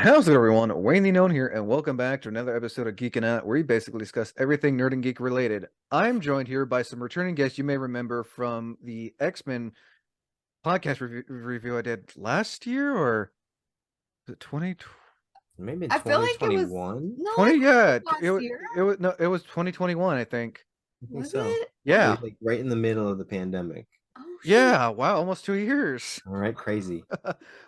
How's it, everyone? Wayne the Known here, and welcome back to another episode of Geeking Out, where we basically discuss everything nerd and geek related. I'm joined here by some returning guests you may remember from the X-Men podcast review I did last year, or was it 2020? Maybe in I feel like it was 2021. no, I feel like it Yeah, was last year. it was no, it was 2021, I think. I think Was so. it? Yeah, Like right in the middle of the pandemic. Oh shoot. yeah. Wow, almost 2 years. All right, crazy.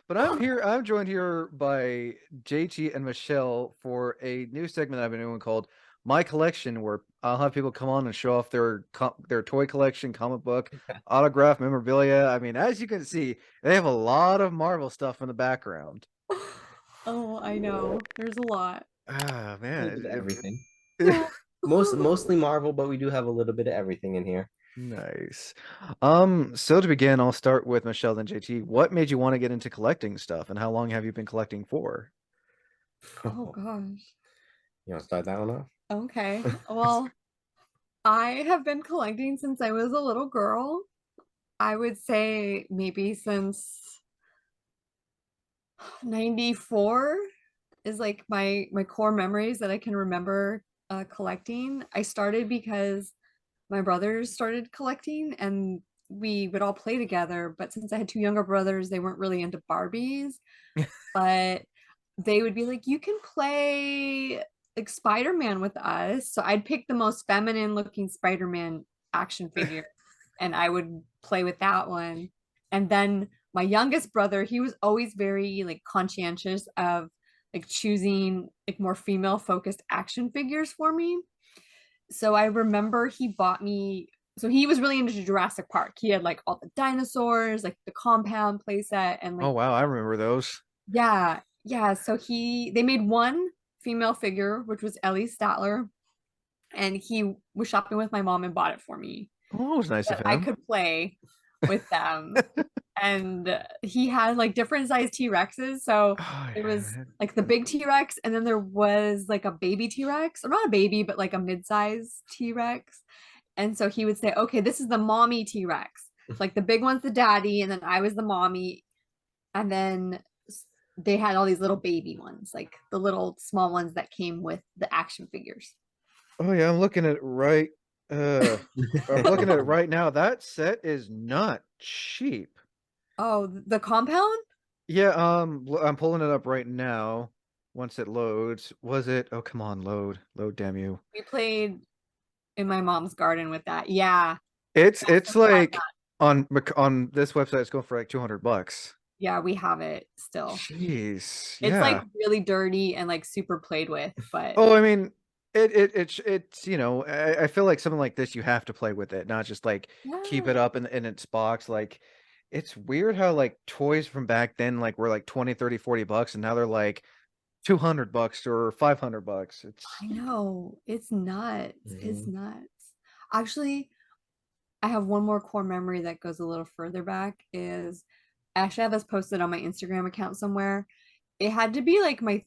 But I'm here. I'm joined here by JT and Michelle for a new segment I've been doing called My Collection, where I'll have people come on and show off their toy collection, comic book, autograph, memorabilia. I mean, as you can see, they have a lot of Marvel stuff in the background. Oh, I know. There's a lot. Ah, A little bit of man. everything. Yeah. Mostly Marvel, but we do have a little bit of everything in here. Nice. So to begin, I'll start with Michelle and JT. What made you want to get into collecting stuff, and how long have you been collecting for? Oh gosh. You want to start that one off? Okay. Well, I have been collecting since I was a little girl. I would say maybe since 94 is like my core memories that I can remember collecting. I started because my brothers started collecting and we would all play together. But since I had two younger brothers, they weren't really into Barbies, but they would be like, you can play like Spider-Man with us. So I'd pick the most feminine looking Spider-Man action figure and I would play with that one. And then my youngest brother, he was always very like conscientious of like choosing like more female focused action figures for me. So I remember he bought me, so he was really into Jurassic Park. He had like all the dinosaurs, like the compound playset, and Oh like wow, I remember those. yeah, yeah. So they made one female figure, which was Ellie Statler, and he was shopping with my mom and bought it for me Oh, it was nice of that I him. could play with them. And he had like different size T-Rexes. So Oh there was yeah. like the big T-Rex, and then there was like a baby T-Rex, or not a baby, but like a mid-size T-Rex. And so he would say, okay, this is the mommy T-Rex. So like the big one's the daddy, and then I was the mommy. And then they had all these little baby ones, like the little small ones that came with the action figures. Oh yeah, I'm looking at it right. Uh, I'm looking at it right now. That set is not cheap. Oh, the compound? Yeah, I'm pulling it up right now. Once it loads, was it? Oh, come on, load, damn you! We played in my mom's garden with that. Yeah, that's It's the set I like got. on this website, it's going for like $200. Yeah, we have it still. Jeez, It's like yeah. really dirty and like super played with, but Oh, I mean, it's I feel like something like this you have to play with it, not just like keep yeah. it up in its box. Like it's weird how like toys from back then like were like 20, 30, $40 and now they're like $200 or $500. It's I know. It's nuts. It's Mhm. nuts. Actually, I have one more core memory that goes a little further back is I actually have this posted on my Instagram account somewhere. It had to be like my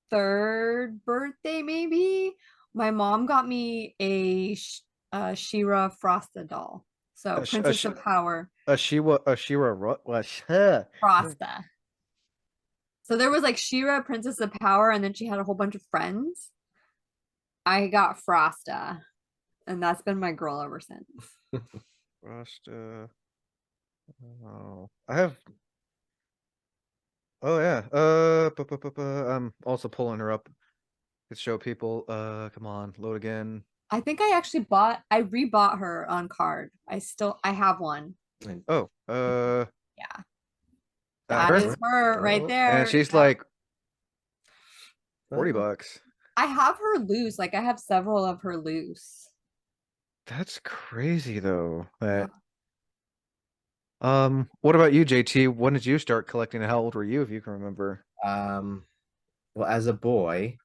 third birthday, maybe. My mom got me She-Ra Frosta doll. So a sh a Princess sh of Power, a Shira what Frosta. So there was like She-Ra, Princess of Power, and then she had a whole bunch of friends. I got Frosta, and that's been my girl ever since. Rasta. Oh, I have. Oh yeah. I'm also pulling her up to show people. Come on, load again. I think I rebought her on card. I have one. And Oh, Yeah, that that her, is her right oh, and there. she's Yep. like uh, $40. I have her loose. Like I have several of her loose. That's crazy though. Yeah. That what about you, JT? When did you start collecting and how old were you if you can remember? um, well, as a boy,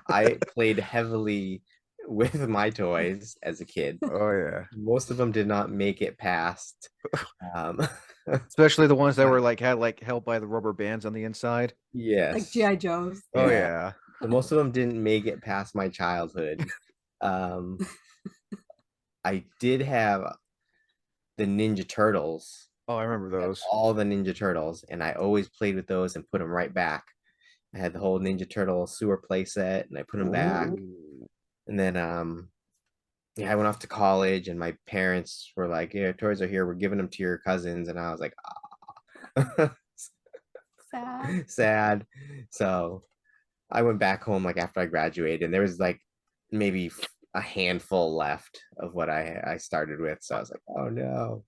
I played heavily with my toys as a kid. Oh yeah. Most of them did not make it past. Um, Especially the ones that were like had like held by the rubber bands on the inside. Like yes, GI Joes. Oh yeah. yeah. So most of them didn't make it past my childhood. Um, I did have the Ninja Turtles, Oh, I remember like those. all the Ninja Turtles, and I always played with those and put them right back. I had the whole Ninja Turtle sewer playset, and I put them back. Ooh. And then yeah, I went off to college, and my parents were like, "Yeah, toys are here. We're giving them to your cousins." And I was like, "Ah." Sad. Sad. So I went back home like after I graduated, and there was like maybe a handful left of what I started with. So I was like, "Oh no."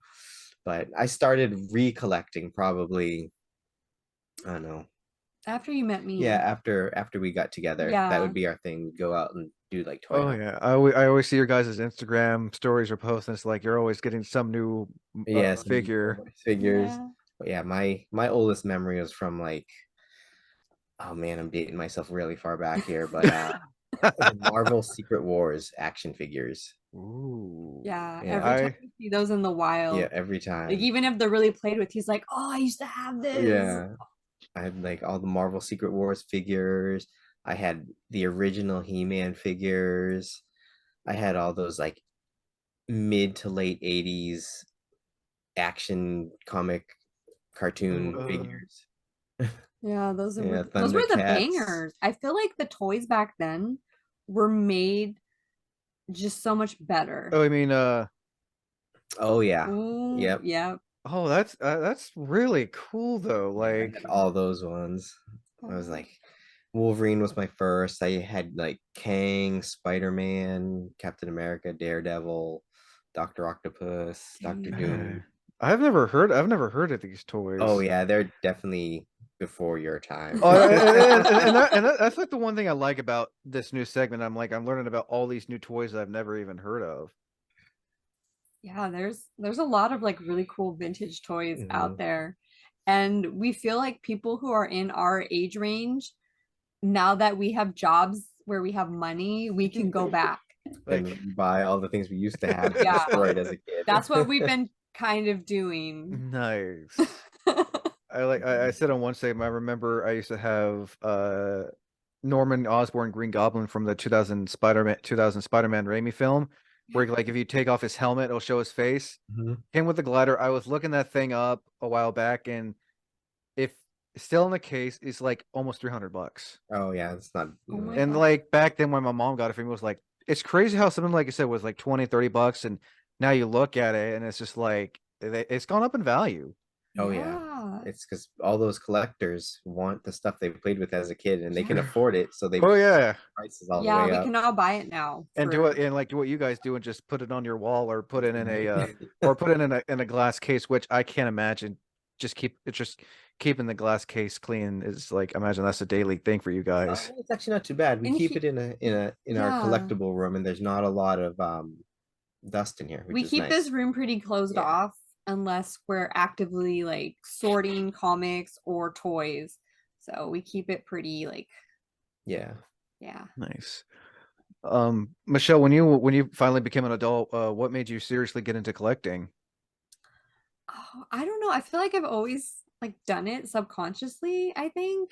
But I started recollecting probably, I don't know. After you met me. Yeah, after we got together, that Yeah. would be our thing. We'd go out and do like toy Oh hunts. yeah, I always see your guys' Instagram stories or posts, and it's like you're always getting some new Yeah, some figure. figures. Yeah. But yeah, my oldest memory was from like, oh man, I'm dating myself really far back here, but the Marvel Secret Wars action figures. Ooh. Yeah. Yeah. Every time you see those in the wild, Yeah, every like time. even if they're really played with, he's like, "Oh, I used to have this." Yeah. I had like all the Marvel Secret Wars figures. I had the original He-Man figures. I had all those like mid to late 80s action comic cartoon Mhm. figures. Yeah, Yeah, those were the Thundercats. bangers. I feel like the toys back then were made just so much better. Oh, I mean, Oh yeah. Ooh, Yep. yeah. oh, that's really cool though. Yeah, I Like, had all those ones. I was like, Wolverine was my first. I had like Kang, Spider-Man, Captain America, Daredevil, Doctor Octopus, Doctor eh, Doom. I've never heard of these Oh toys. yeah, they're definitely before your time. Oh, that's like the one thing I like about this new segment. I'm learning about all these new toys that I've never even heard of. Yeah, there's a lot of like really cool vintage toys out Mhm. there. And we feel like people who are in our age range, now that we have jobs where we have money, we can go back. Like, And buy all the things we used to have and Yeah. destroy it as a kid. That's what we've been kind of doing. nice. I said on one segment, I remember I used to have Norman Osborn Green Goblin from the 2000 Spider-Man Raimi film, where like if you take off his helmet, it'll show his face. Mhm. Came with the glider. I was looking that thing up a while back, and if still in the case, it's like almost $300. Oh yeah, it's not. Oh my And God. like back then when my mom got it for me, it was like it's crazy how something like I said was like 20, $30, and now you look at it and it's just like it's gone up in value. Oh yeah. Yeah. It's because all those collectors want the stuff they played with as a kid, and they can Yeah. afford it, so they Oh yeah. prices all the Yeah, way we up. can all buy it now And do for it and like do what you guys do and just put it on your wall or put it in a Mhm. or put it in a glass case, which I can't imagine just keeping the glass case clean is like imagine that's a daily thing for you guys. It's actually not too bad. We and keep he, it in our yeah. collectible room, and there's not a lot of dust in here, which We is keep this nice. room pretty closed Yeah. off unless we're actively like sorting comics or toys. So we keep it pretty like, Yeah. yeah. Nice. Michelle, when you finally became an adult, what made you seriously get into collecting? Oh, I don't know. I feel like I've always like done it subconsciously, I think.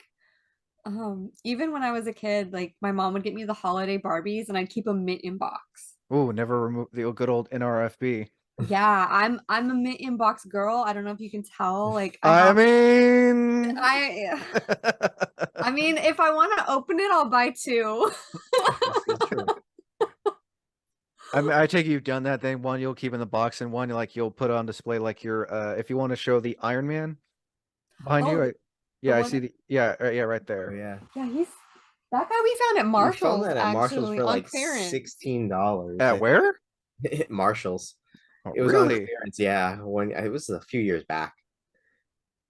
Even when I was a kid, like my mom would get me the holiday Barbies and I'd keep a mint in box. Oh, never remove the good old NRFB. Yeah, I'm a mint in box girl. I don't know if you can tell. Like I mean, I I mean, if I want to open it, I'll buy two. This is true. I take it you've done that thing. One you'll keep in the box, and one you'll put on display like your if you want to show the Iron Man behind you. Oh, the Yeah, I one see the yeah right Oh there. yeah. yeah, he's that guy we found at We found Marshall's that at Marshalls actually for on like clearance. $16. At where? Marshalls. Oh, It was on really? clearance, yeah. When it was a few years back,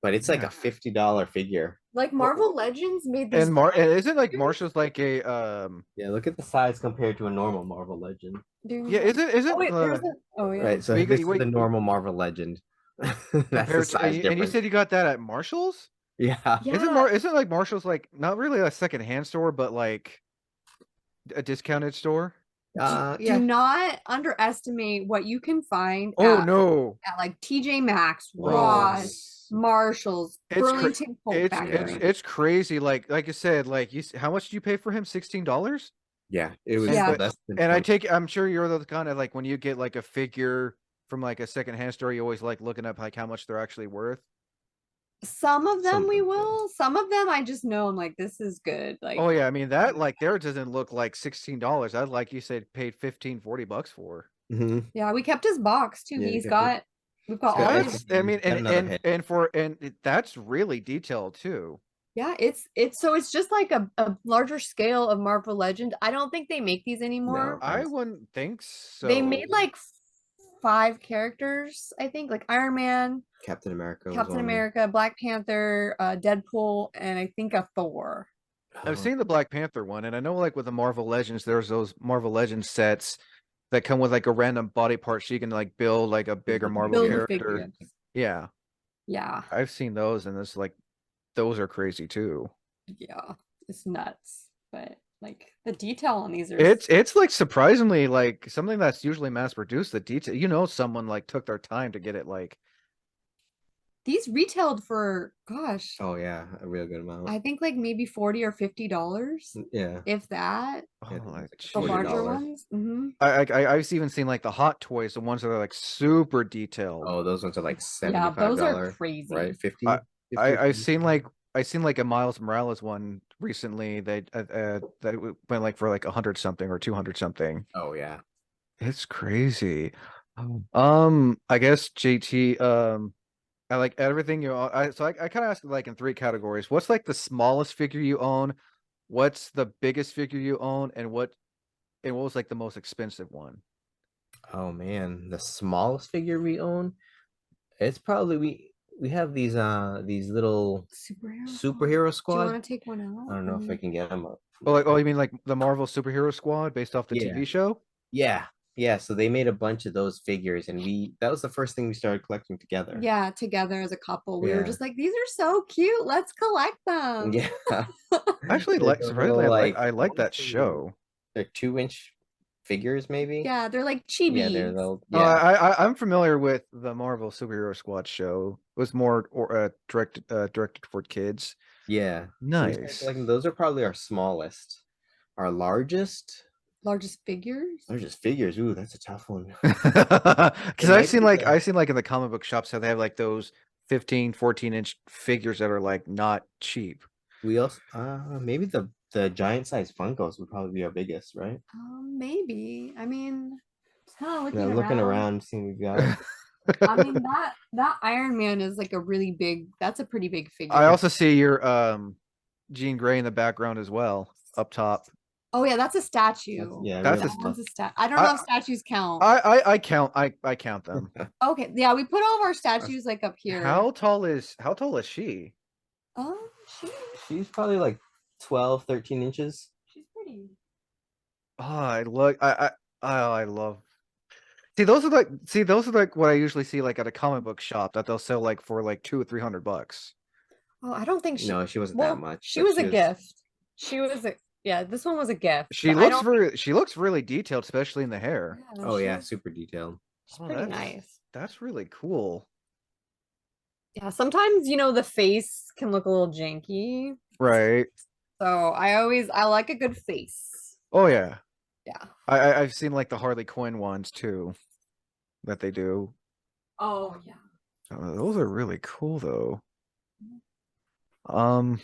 but it's like Yeah. a $50 figure. Like Well, Marvel Legends made these and isn't like figures. Marshall's like a Yeah, look at the size compared to a normal Marvel Legend. yeah? Is it Oh wait, there's a oh yeah. Right, so you, this is the wait, normal Marvel Legend. That's the compared to size and you difference. said you got that at Marshall's? Yeah. Yeah, Isn't like Marshall's like not really a second hand store, but like a discounted store? do Yeah. not underestimate what you can find Oh no. at like TJ Maxx, Ross, Ross. Marshalls, It's Burlington Coat Yeah. Factory. it's crazy. Like you said, like how much did you pay for him? $16? Yeah. It was And Yeah. but less than and 20. I'm sure you're the kind of like when you get like a figure from like a secondhand store, you always like looking up like how much they're actually worth. Some of them Some we of them. will. Some of them I just know I'm like, this is good. Like, Oh yeah, I mean that like there doesn't look like $16. I'd like you said paid 15, $40 for. Mhm. yeah, we kept his box too. Yeah, we We've kept it. got got all his. That's I mean Got another hit. that's really detailed too. Yeah, it's so it's just like a larger scale of Marvel Legends. I don't think they make these anymore. No. I wouldn't think so. They made like 5 characters, I think, like Iron Man, Captain America. was Captain one. America, Black Panther, Deadpool, and I think a Thor. I've Oh, seen the Black Panther one, and I know like with the Marvel Legends, there's those Marvel Legends sets that come with like a random body part, so you can like build like a bigger Marvel Build the character. figures. Yeah, Yeah, I've seen those, and it's like those are crazy too. yeah, it's nuts. But like the detail on these are It's like surprisingly like something that's usually mass produced. The detail, someone like took their time to get it. Like, these retailed for gosh, Oh yeah, a real good amount. I think like maybe $40 or $50, Yeah. if that. Yeah, oh, like, The larger $40. ones. Hmm. I've even seen like the Hot Toys, the ones that are like super detailed. Oh, those ones are like Yeah, $75, those are crazy. right? 50, I 50 or I've 50? seen like a Miles Morales one recently that went like for like 100 something or 200 something. Oh yeah. It's crazy. I guess JT, I like everything you own. I kind of ask like in 3 categories. What's like the smallest figure you own? What's the biggest figure you own? And what was like the most expensive one? Oh man, the smallest figure we own, it's probably we have these little superhero Do you squad. want to take one out? I don't know if I can get them up. Oh, you mean like the Marvel Superhero Squad based off the Yeah. TV show? Yeah. Yeah, so they made a bunch of those figures and that was the first thing we started collecting together. Yeah, together as a couple. We were Yeah. just like, these are so cute. Let's collect them. Yeah. Actually, They're like those surprisingly, little, like, I I like wanna that say show. they're 2-inch figures, maybe. Yeah, they're like Yeah, they're chibis. little. Oh, Yeah. I'm familiar with the Marvel Superhero Squad show. It was more directed toward kids. Yeah. So we started Nice. collecting. Those are probably our smallest. Our Largest figures. largest figures. Ooh, that's a tough one. Because It might be I've seen like in the comic book shops how they have like those 15, 14-inch figures that are like not cheap. We also maybe the giant size Funkos would probably be our biggest, right? Maybe. I mean, just kind of Yeah, looking looking around. around, seeing we got. I mean that Iron Man is like a really big. That's a pretty big figure. I also see your Jean Grey in the background as well, up top. Oh yeah, that's a statue. Yeah, That's we a have That one's a stat. I don't know I if statues count. I count them. Okay, yeah, we put all of our statues like up here. How tall is she? Oh, she, She's probably like 12, 13 inches. she's pretty. Oh, I look I love those are like what I usually see like at a comic book shop that they'll sell like for like $200 or $300. Oh, I don't think she. No, she wasn't Well, that much. she but was a gift. She was a yeah. This one was a gift. But I don't. She looks really detailed, especially in the hair. Yeah, Oh yeah, she's super detailed. Oh, pretty nice. That's really cool. Yeah, sometimes the face can look a little janky. Right. So I like a good face. Oh yeah. Yeah. I've seen like the Harley Quinn ones too that they do. Oh yeah. Those are really cool though. Um,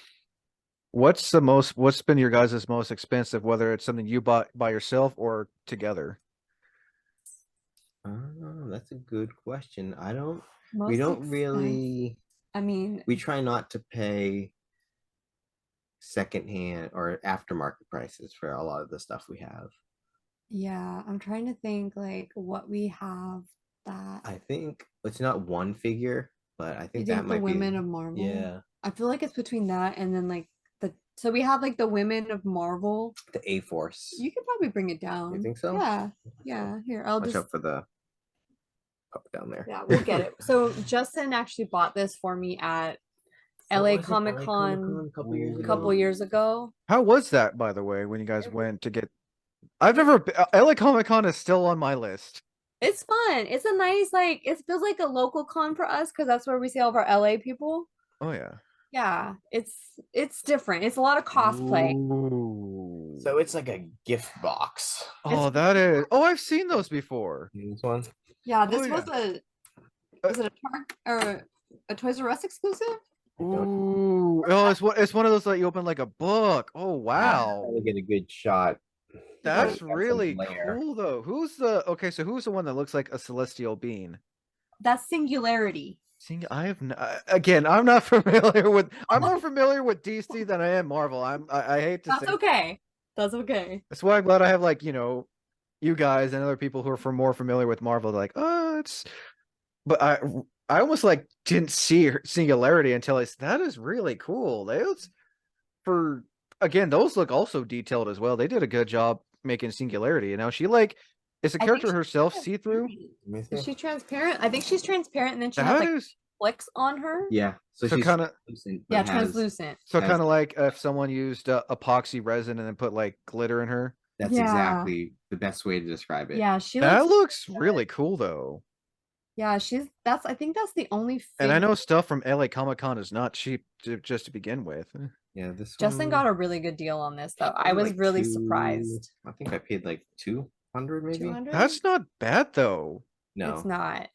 what's been your guys' most expensive, whether it's something you bought by yourself or together? Oh, that's a good question. We Most don't expensive. really. I mean, We try not to pay secondhand or aftermarket prices for a lot of the stuff we have. yeah, I'm trying to think like what we have that I think it's not one figure, but I you think think that the might women be. of Marvel. Yeah, I feel like it's between that and then like so we have like the women of Marvel. the A-Force. You could probably bring it down. You think so? Yeah. Yeah. Here, I'll Watch just out for the up down there. yeah, we'll get it. So Justin actually bought this for me at LA Comic Con a couple years ago. How was that, by the way, when you guys went to get? I've never been, LA Comic Con is still on my list. It's fun. It's a nice like it feels like a local con for us because that's where we see all of our LA people. Oh yeah. Yeah, it's different. It's a lot of cosplay. Ooh. So it's like a gift box. Oh, that is. Oh, I've seen those before. This one. Yeah, this Oh, was a was it a Toys R Us exclusive? Ooh, oh, it's one of those that you open like a book. Oh wow, Trying to get a good shot. Yeah. that's Got some really glare. cool though. Who's the okay? So who's the one that looks like a celestial being? That's Singularity. Seeing, again, I'm not familiar with. I'm more familiar with DC than I am Marvel. I hate to That's say. okay. That's okay. That's why I'm glad I have like you guys and other people who are more familiar with Marvel. Like, oh, it's. But I almost like didn't see her Singularity until that is really cool. Those for again, those look also detailed as well. They did a good job making Singularity. And now she like is the I think character herself see through? transparent. Let me Is see. she transparent? I think she's transparent, and then she has That like is flicks on her. Yeah. So so she's kind of translucent, Yeah, but has translucent. so has kind of like if someone used epoxy resin and then put like glitter in her. that's Yeah. exactly the best way to describe it. Yeah, she That looks. looks really cool though. Yeah, she's. That's. I think that's the only And I figure. know stuff from LA Comic Con is not cheap just to begin with. Yeah, this Justin one got a really good deal on this, though. I paid was like really two- surprised. I think I paid like 200 maybe. 200. That's not bad though. It's No. not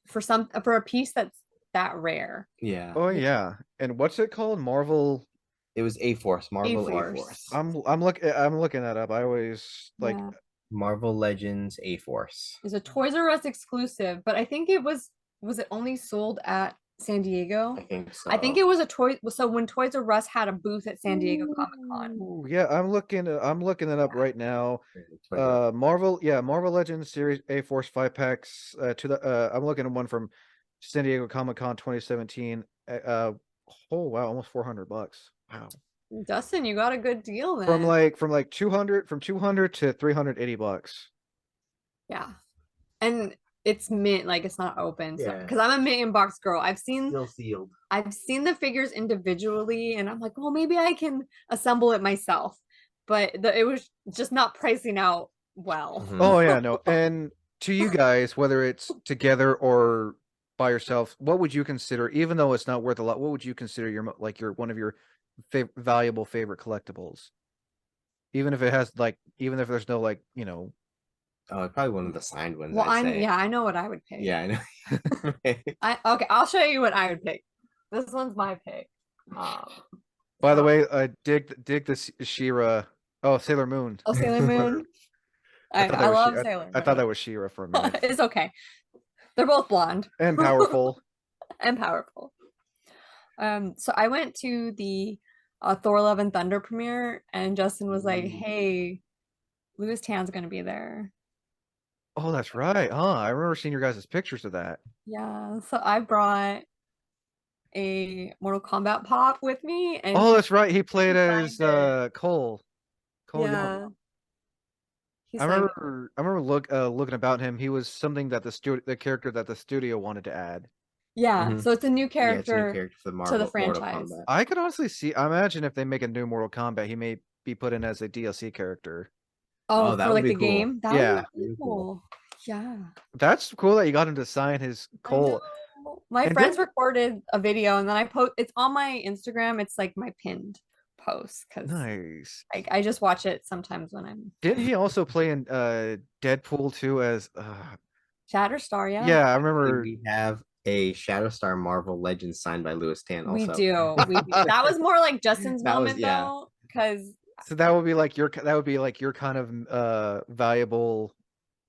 for a piece that's that rare. Yeah. Oh yeah. And what's it called? Marvel. It was A-Force, Marvel A-Force. A-Force. I'm looking that up. I always like Yeah. Marvel Legends A-Force. It's a Toys R Us exclusive, but I think it was it only sold at San Diego? I think so. I think it was a toy. So when Toys R Us had a booth at San Diego Comic Con. Ooh, yeah, I'm looking it up right now. Twitter. Marvel Legends Series A Force 5 packs I'm looking at one from San Diego Comic Con 2017. Oh wow, almost $400. Wow. Dustin, you got a good deal then. From like 200 to $380. Yeah. And it's mint, like it's not open. So Yeah. because I'm a mint in box girl. Still sealed. I've seen the figures individually and I'm like, well, maybe I can assemble it myself. But it was just not pricing out well. Mhm. Oh yeah, no. And to you guys, whether it's together or by yourself, what would you consider, even though it's not worth a lot, what would you consider your one of your valuable favorite collectibles? Even if it has even if there's no Oh, probably one of the signed ones. Well, I'd say. I know what I would pick. Yeah, I know. Okay, I'll show you what I would pick. This one's my pick. By the way, I dig this She-Ra. Oh, Sailor Moon. Oh, Sailor Moon. I thought that was love She- Sailor Moon. I thought that was She-Ra for a minute. It's okay. They're both blonde And powerful. and powerful. So I went to the Thor: Love and Thunder premiere, and Justin was like, "Hey, Louis Tan's gonna be there." Oh, that's right. I remember seeing your guys' pictures of that. Yeah, so I brought a Mortal Kombat pop with me, and Oh, that's right. He played signed as it. Cole. Cole Young. Yeah, he I signed it. remember looking about him. He was something that the character that the studio wanted to add. Yeah, Mhm. so it's a new Yeah, it's a character. new character for the to the Mortal franchise. Kombat. I could honestly see. I imagine if they make a new Mortal Kombat, he may be put in as a DLC character. Oh, Oh, that for would like be the cool. game? That Yeah. would be really Really cool. cool. Yeah. That's cool that you got him to sign his I Cole. know. My And friends didn't- recorded a video and then I post it's on my Instagram. It's like my pinned post because Nice. I just watch it sometimes when I'm Didn't he also play in Deadpool 2 as Shatterstar, yeah. Yeah, I remember We have a Shatterstar Marvel Legends signed by Louis Tan. We Also, do. We do. That was more like Justin's That was- moment yeah. though, because so that would be like your kind of valuable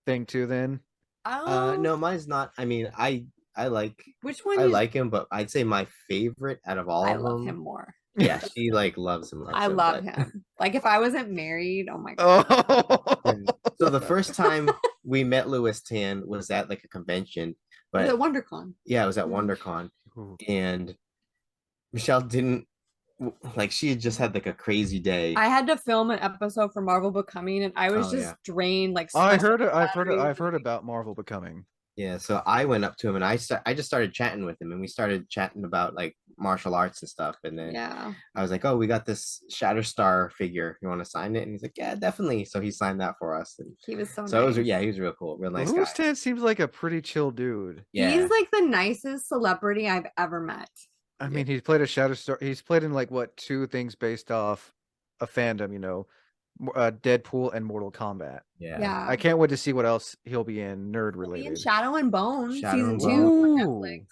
thing too then. No, mine's not. I mean, I like which one I you like him, but I'd say my favorite out of all I of love them. him more. Yeah, she like loves him. I love him. Like if I wasn't married, oh my god. Oh. So the first time we met Louis Tan was at like a convention, Was but it WonderCon? yeah, it was at WonderCon, Ooh. and Michelle didn't like. She had just had like a crazy day. I had to film an episode for Marvel Becoming, and I was Oh, just yeah. drained. Like I've sweat heard about Marvel Becoming. Yeah, so I went up to him and I just started chatting with him, and we started chatting about like martial arts and stuff. And then Yeah, I was like, "Oh, we got this Shatterstar figure. You want to sign it?" And he's like, "Yeah, definitely." So he signed that for us. And he was so so it was, nice. yeah, he was real cool, real nice Louis guy. Tan seems like a pretty chill dude. Yeah, He's like the nicest celebrity I've ever met. I mean, he's played a Shatterstar. He's played in like what two things based off a fandom, Deadpool and Mortal Kombat. yeah. Yeah. I can't wait to see what else he'll be in nerd He'll be in related. Shadow and Bone Shadow season and 2 Bone. on Ooh. Netflix.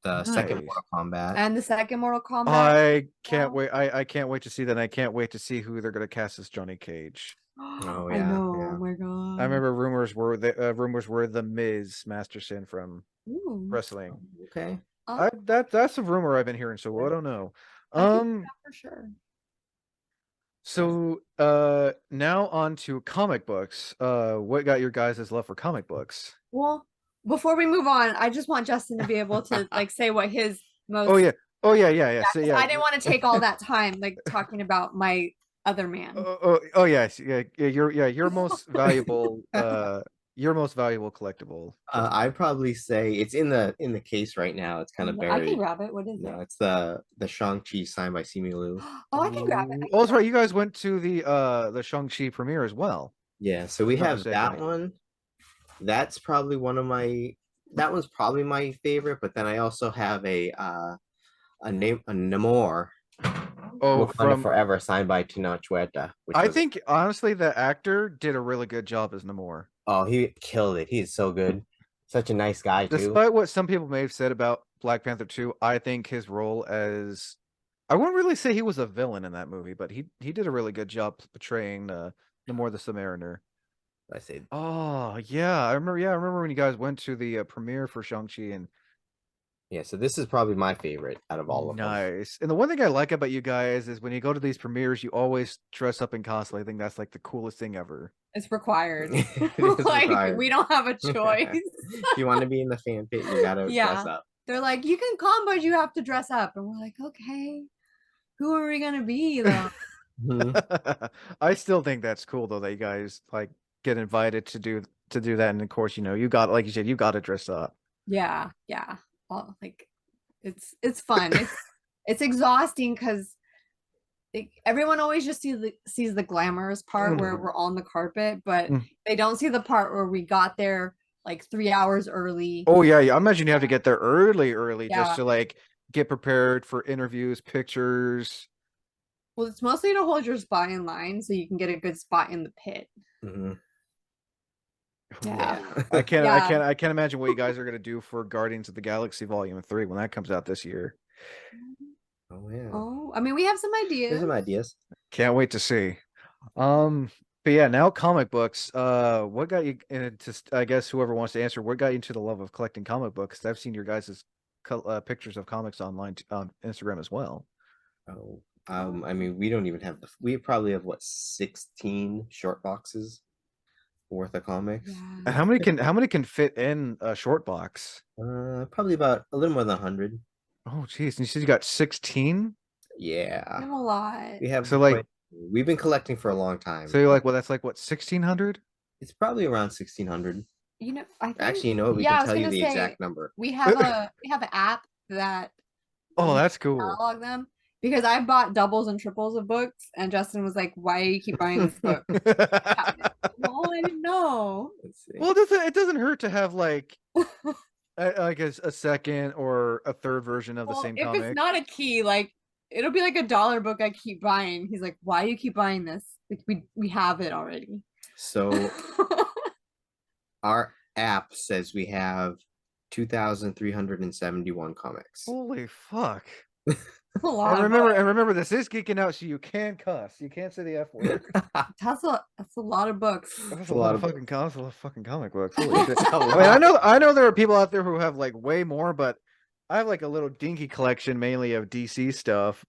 the second Nice. Mortal Kombat. And the second Mortal Kombat. I can't wow. wait. I can't wait to see that. And I can't wait to see who they're gonna cast as Johnny Cage. Oh, I yeah, know. yeah. Oh my god. I remember rumors were the Miz Master Sin from Ooh. wrestling. Okay. That's a rumor I've been hearing, so I don't know. I can do that for sure. So now on to comic books. What got your guys' love for comic books? Well, before we move on, I just want Justin to be able to like say what his most. Oh yeah. Oh yeah, yeah. Yeah, So 'cause yeah. I didn't want to take all that time like talking about my other man. Oh yes, yeah, your most valuable collectible. I'd probably say it's in the case right now. It's kind of I can buried. grab it. What is No, it? it's the Shang-Chi signed by Simu Liu. Oh, I can grab it. Oh, that's right. You guys went to the Shang-Chi premiere as well. Yeah, so we Not have that mistaken. one. That's probably that one's probably my favorite, but then I also have a Namor Oh, Wakanda Forever signed by Tenoch which I was think honestly the actor did a really good job as Namor. oh, he killed it. He's so good. Such a nice guy too. Despite what some people may have said about Black Panther 2, I think his role as I wouldn't really say he was a villain in that movie, but he did a really good job portraying Namor the Submariner. I say Oh yeah, I remember. Yeah, I remember when you guys went to the premiere for Shang-Chi and yeah, so this is probably my favorite out of all of them. nice. And the one thing I like about you guys is when you go to these premieres, you always dress up in cosplay. I think that's like the coolest thing ever. It's required. It is Like required. we don't have a choice. If you want to be in the fan pit, you gotta Yeah. dress up. They're like, you can come, but you have to dress up. And we're like, okay, who are we gonna be though? Mhm. I still think that's cool though that you guys like get invited to do that, and of course, you got like you said, you got to dress up. Yeah, yeah. Well, like it's fun. It's exhausting because everyone always just sees the glamorous part where we're on the carpet, but Mm. they don't see the part where we got there like 3 hours early. Oh yeah, I imagine you have to get there early Yeah. just to like get prepared for interviews, pictures. Well, it's mostly to hold your spot in line so you can get a good spot in the pit. Mhm. Yeah. I can't Yeah. I can't imagine what you guys are gonna do for Guardians of the Galaxy Volume 3 when that comes out this year. Oh yeah. Oh, I mean, we have some There's ideas. some ideas. Can't wait to see. But yeah, now comic books. What got you into? I guess whoever wants to answer, what got you into the love of collecting comic books? I've seen your guys' pictures of comics online on Instagram as well. Oh, I mean, we don't even have we probably have what 16 short boxes worth of comics. Yeah. How many can fit in a short box? Probably about a little more than 100. Oh, geez, and you said you got 16. We have Yeah, a lot. we have So like, we've been collecting for a long time. so you're like, well, that's like what 1600? It's probably around 1600. You know, I think, Actually, you know what? We yeah, I can was tell you gonna the say, exact number. we have an app that Oh, that's cool. catalog them because I bought doubles and triples of books, and Justin was like, "Why do you keep buying this book?" Well, I didn't know. Let's see. Well, it doesn't hurt to have like a second or a third version of the Well, same if comic. it's not a key, like it'll be like a dollar book I keep buying. He's like, "Why do you keep buying this? Like we have it already." So our app says we have 2,371 comics. Holy fuck. A lot And of remember, this is geeking out, so you can cuss. You can't say the F word. that's a lot of books. That's a a lot lot of of fucking comics. A lot of fucking comic books. Holy shit. It's a I mean, lot. I know there are people out there who have like way more, but I have like a little dinky collection mainly of DC stuff.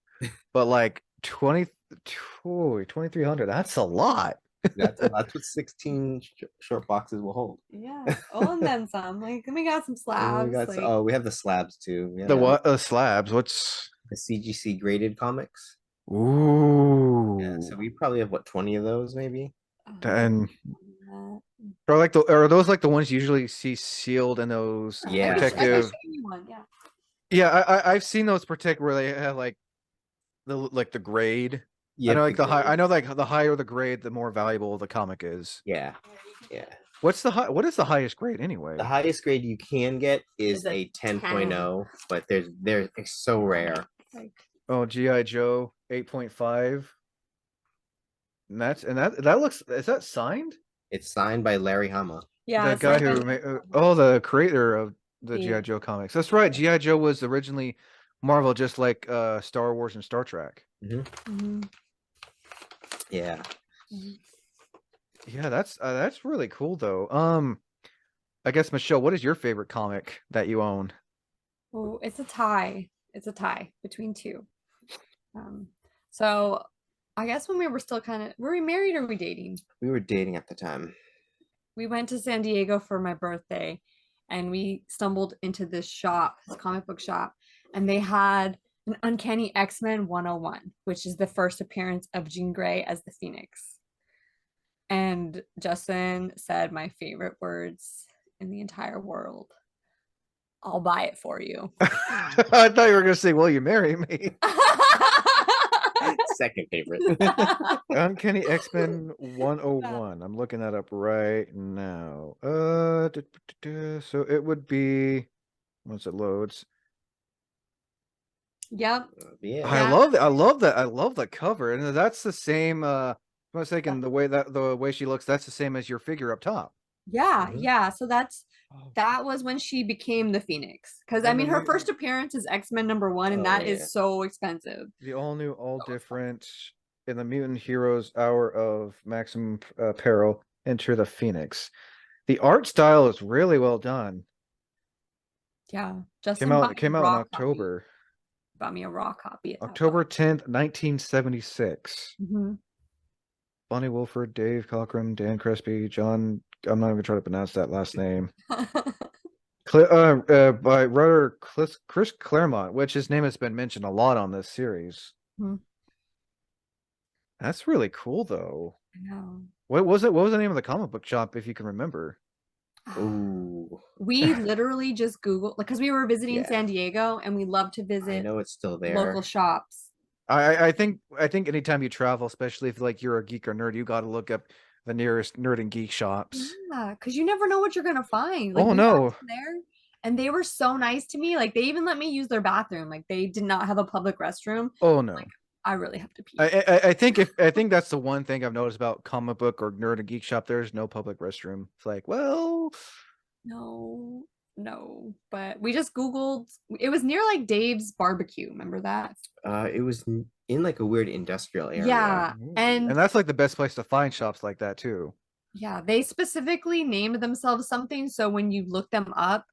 But like 2,300, that's a lot. That's what 16 short boxes will hold. Yeah. Oh, and then some. Like we got some slabs. Like, Oh, we have the slabs too. We have The what? Slabs. What's the CGC graded comics. ooh. Yeah, so we probably have what 20 of those maybe. And uh, are those like the ones you usually see sealed in those Yeah. I can protective? show you one. Yeah. Yeah, I've seen those protect where they have like the grade. I know like I know like the higher the grade, the more valuable the comic is. Yeah, yeah. What is the highest grade anyway? The highest grade you can get is Is a a 10.0, but they're so rare. Like, Oh, GI Joe 8.5. And that looks, is that signed? It's signed by Larry Hama. yeah. The guy who made the creator of the GI Joe comics. That's right. GI Joe was originally Marvel, just like Star Wars and Star Trek. Mhm. Yeah. Mhm. Yeah, that's really cool though. I guess Michelle, what is your favorite comic that you own? Oh, it's a tie. It's a tie between two. Um, so I guess when we were still were we married or were we dating? We were dating at the time. We went to San Diego for my birthday and we stumbled into this shop, this comic book shop, and they had an Uncanny X-Men 101, which is the first appearance of Jean Grey as the Phoenix. And Justin said my favorite words in the entire world. I'll buy it for you. I thought you were gonna say, "Will you marry me?" Second favorite. Uncanny X-Men 101. I'm looking that up right now. So it would be once it loads. Yep. Yeah. I Yeah. love that. I love that. I love the cover, and that's the same. I was thinking the way she looks. That's the same as your figure up top. Yeah, Mhm. yeah. So Oh, that was when she became the Phoenix. Because I and the mean, her new, first appearance is X-Men #1, and Oh that yeah. is so expensive. the all new, all So expensive. different in the Mutant Heroes Hour of Maximum Peril. Enter the Phoenix. The art style is really well done. Yeah. Came Justin out bought me came a out in raw copy. October. Bought me a raw copy at that point. October 10th, 1976. Hmm. Bonnie Wilford, Dave Cockrum, Dan Crespi, John. I'm not even trying to pronounce that last name. By writer Chris Claremont, which his name has been mentioned a lot on this series. Mhm. That's really cool, though. I know. What was it? What was the name of the comic book shop, if you can remember? Ooh. We literally just Googled, like, because we were visiting Yeah. San Diego and we love to I visit know it's still local there. shops. I think anytime you travel, especially if like you're a geek or nerd, you got to look up the nearest nerd and geek shops. Yeah, because you never know what you're gonna find. Like Oh we walked no! in there and they were so nice to me. Like they even let me use their bathroom. Like they did not have a public restroom. Oh Like no! I really have to pee. I think that's the one thing I've noticed about comic book or nerd and geek shop. There's no public restroom. It's like, well, No, no. But we just Googled. It was near like Dave's barbecue. Remember that? It was in like a weird industrial area. Yeah. And and that's like the best place to find shops like that too. yeah, they specifically named themselves something. So when you look them up,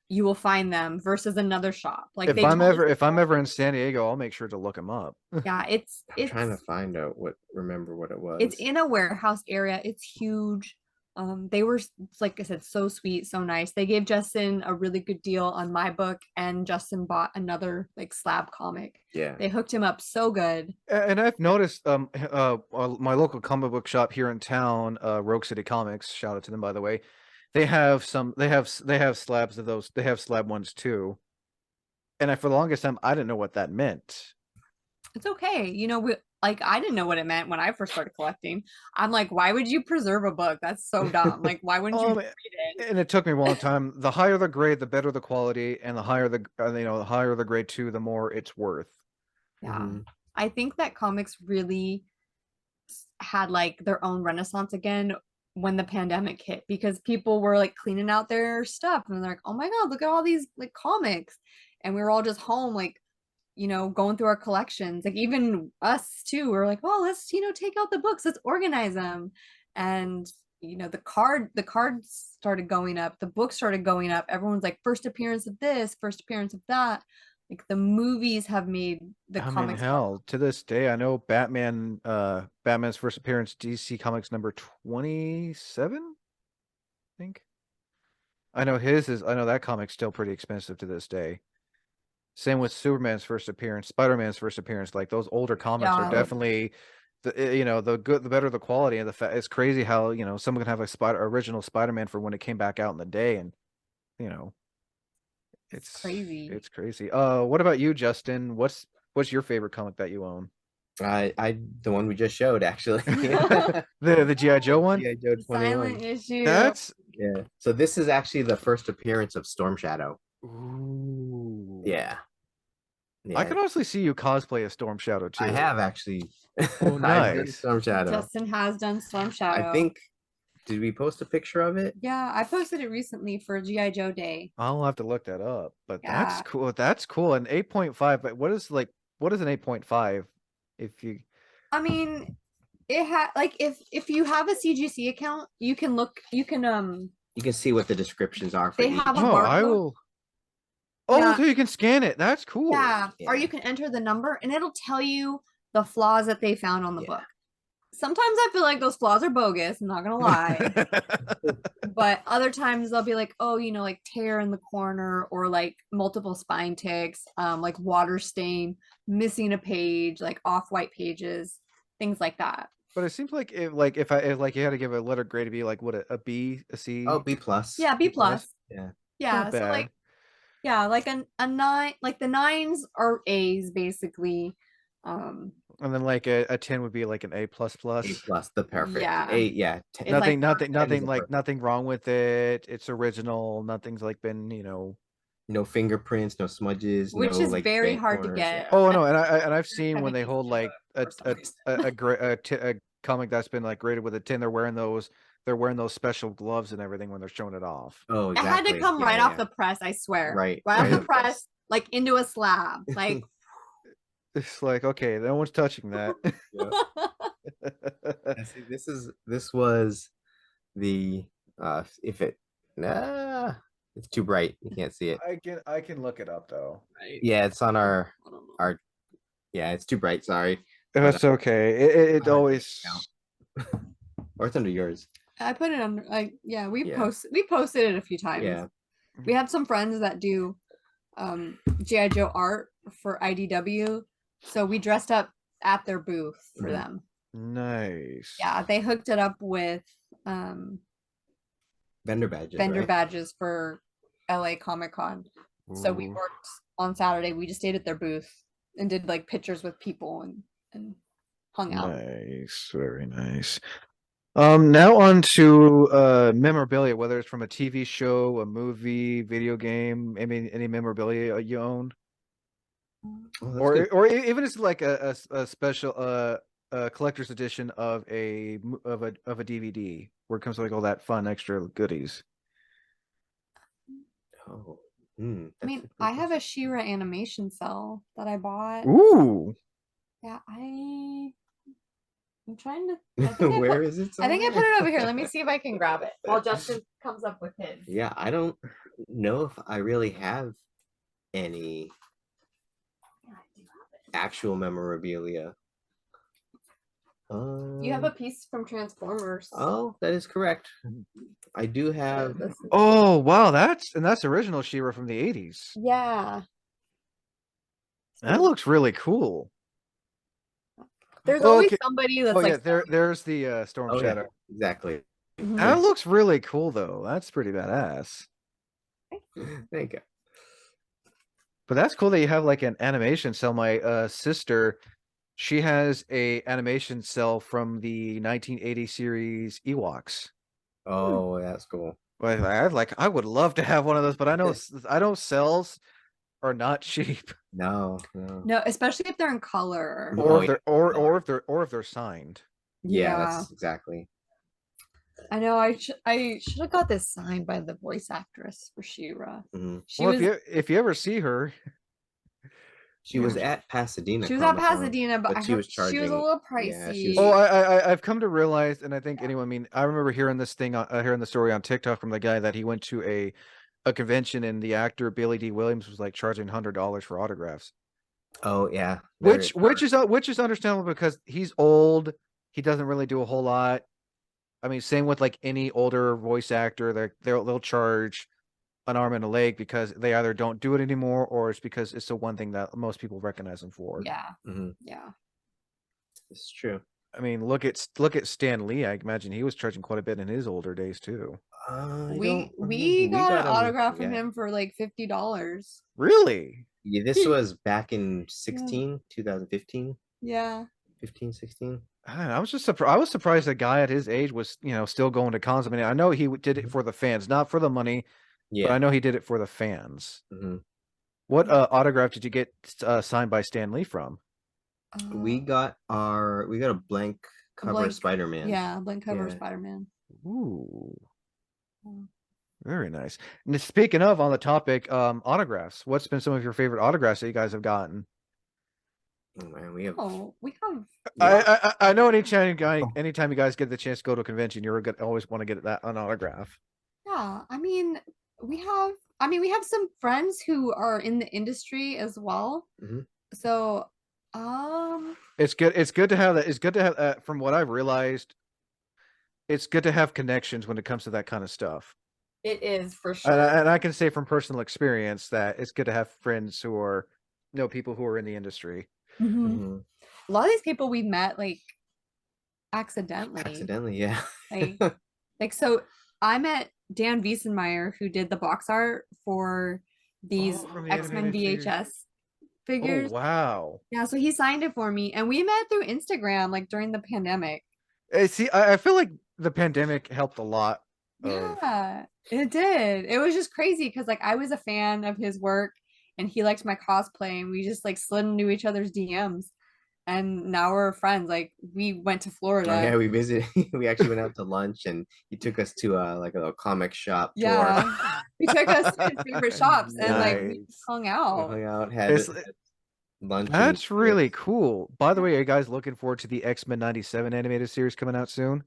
you will find them versus another shop. Like If they I'm told us ever if I'm before. ever in San Diego, I'll make sure to look them up. Yeah, I'm trying to find out remember what it it's was. in a warehouse area. It's huge. They were, like I said, so sweet, so nice. They gave Justin a really good deal on my book, and Justin bought another like slab comic. Yeah. They hooked him up so good. And I've noticed my local comic book shop here in town, Rogue City Comics, shout out to them by the way. They have slabs of those. They have slab ones too. And for the longest time I didn't know what that meant. It's okay. I didn't know what it meant when I first started collecting. I'm like, why would you preserve a book? That's so dumb. Like, why wouldn't you Um, read it? and it took me a long time. The higher the grade, the better the quality, and the higher the grade too, the more it's worth. Yeah. Mhm. I think that comics really had like their own renaissance again when the pandemic hit because people were like cleaning out their stuff and they're like, oh my God, look at all these like comics. And we were all just home, like, going through our collections. Like even us too, we're like, oh, let's, take out the books, let's organize them. And the cards started going up, the books started going up. Everyone's like, first appearance of this, first appearance of that. Like the movies have made the I mean, comics more. hell, to this day, I know Batman's first appearance, DC Comics number 27, I think. I know that comic's still pretty expensive to this day. Same with Superman's first appearance, Spider-Man's first appearance. Like those older comics are Yeah. definitely the better the quality and it's crazy how, someone can have a original Spider-Man for when it came back out in the day and, you know, It's crazy. it's crazy. What about you, Justin? What's your favorite comic that you own? The one we just showed actually. The GI Joe one? G.I. Joe Silent 21. issue. That's Yeah. So this is actually the first appearance of Storm Shadow. ooh. Yeah. I Yeah. can honestly see you cosplay a Storm Shadow I too. have actually. Oh, I've done nice. Storm Shadow. Justin has done Storm I Shadow. think Did we post a picture of it? Yeah, I posted it recently for GI Joe Day. I'll have to look that up. But that's Yeah. cool. That's cool. An 8.5. But what is an 8.5? If you I mean, it had like if you have a CGC account, you can look. You can You can see what the descriptions are for They each. have a I barcode. will. Oh, Yeah. so you can scan it. That's cool. Yeah. Or Yeah. you can enter the number, and it'll tell you the flaws that they found on the Yeah. book. Sometimes I feel like those flaws are bogus. I'm not gonna lie. But other times they'll be like, oh, like tear in the corner or like multiple spine ticks, like water stain, missing a page, like off-white pages, things like that. But it seems like if you had to give a letter grade to be like what a B, a C. Oh, B plus. Yeah, B plus. Yeah. Yeah, Not so bad. like like a 9, like the 9s are A's basically. And then like a 10 would be like an A plus A plus. plus, the perfect. Yeah. A, yeah. It's like Nothing, is a perfect. nothing wrong with it. It's original. Nothing's like been, No fingerprints, no smudges, Which no is like very bent hard to corners, get. yeah. Oh no, and I've seen Kind when of they piece hold of like a comic that's been like graded with a 10, they're wearing those special gloves and everything when they're showing it off. Oh, It had exactly. to come Yeah, right yeah. off the press, I swear. Right off the off the press. press, like into a slab. Like It's like, okay, no one's touching that. Yeah. See, this was the if it it's too bright. You can't see it. I can look it up though. Yeah, it's on our yeah, it's too bright, sorry. That's okay. It always Or it's under yours. I put it on like we Yeah. posted it a few times. Yeah. We have some friends that do GI Joe art for IDW, so we dressed up at their booth for Mhm. them. nice. Yeah, they hooked it up with Vendor badges. vendor right? badges for LA Comic Con. So we Ooh, worked on Saturday. We just stayed at their booth and did like pictures with people and hung out. nice, very nice. Now on to memorabilia, whether it's from a TV show, a movie, video game. I mean, any memorabilia you own, Oh, that's good. or even it's like a special collector's edition of a DVD where it comes with like all that fun extra goodies. Oh. I that's mean, a good I have a question. She-Ra animation cell that I bought. Ooh, Yeah, I'm trying to. I think I Where put, is it? I think I put somewhere? it over here. Let me see if I can grab it while Justin comes up with his. Yeah, I don't know if I really have any Yeah, I do have it. actual memorabilia. You have a piece from Transformers. Oh, that is correct. I do have. This- oh wow, that's original She-Ra from the 80s. yeah. That looks really cool. There's Oh, always okay. somebody that's Oh like. yeah, there's the Storm Oh, yeah, Shadow. exactly. Mhm. That looks really cool though. That's pretty badass. Thank you. But that's cool that you have like an animation cell. My sister, she has a animation cell from the 1980 series Ewoks. Oh, that's cool. But I would love to have one of those, but I know cells are not cheap. No. No, especially if they're in color. Or Oh, if they're or if they're signed. Yeah, that's exactly. I know. I should have got this signed by the voice actress for She-Ra. Mhm. She Well, was if you ever see her, She was at Pasadena. she was at Comic-Con, Pasadena, but I she heard was she was a charging. little Yeah, she pricey. was. oh, I've come to realize, and I think anyone. I mean, I remember hearing this thing, hearing the story on TikTok from the guy that he went to a convention and the actor Billy D. Williams was like charging $100 for autographs. Oh yeah. Which is understandable because he's old. He doesn't really do a whole lot. I mean, same with like any older voice actor, they'll charge an arm and a leg because they either don't do it anymore or it's because it's the one thing that most people recognize him for. Yeah. Mhm. Yeah. It's true. I mean, look at Stan Lee. I imagine he was charging quite a bit in his older days too. We got an him- autograph from yeah. him for like $50. Really? Yeah, this was back in 2015, Yeah. 15, 16. I was just surprised. I was surprised a guy at his age was, still going to cons. I mean, I know he did it for the fans, not for the money, but I Yeah. know he did it for the fans. Mhm. What autograph did you get signed by Stan Lee from? We got a blank cover blank- Spider-Man. Yeah, blank cover Yeah. Spider-Man. Ooh, Mm. very nice. And speaking of on the topic, autographs. What's been some of your favorite autographs that you guys have gotten? Oh man, we have Oh, we have. yeah. I know anytime you guys get the chance to go to a convention, you're gonna always want to get that an autograph. Yeah, I mean, we have. I mean, we have some friends who are in the industry as well. Mhm. So, um, It's good. It's good to have that. It's good to have. From what I've realized, it's good to have connections when it comes to that kind of stuff. it is for And sure. I can say from personal experience that it's good to have friends who are, people who are in the industry. Mhm. Mhm. A lot of these people we met like accidentally. Accidentally, yeah. Like, so I met Dan Wiesenmeyer who did the box art for these Oh, from the X-Men animated series. VHS Oh figures. wow! Yeah, so he signed it for me, and we met through Instagram like during the pandemic. See, I feel like the pandemic helped a lot. Of Yeah, it did. It was just crazy because like I was a fan of his work and he liked my cosplay and we just like slid into each other's DMs and now we're friends. Like we went to Oh Florida. yeah, we visited. We actually went out to lunch, and he took us to like a little comic shop tour. Yeah. He took us to his favorite shops and like we just nice. hung We out. hung out, It's had lunch, and That's really cool. By the way, are you guys looking forward to the X-Men 97 animated series coming out soon?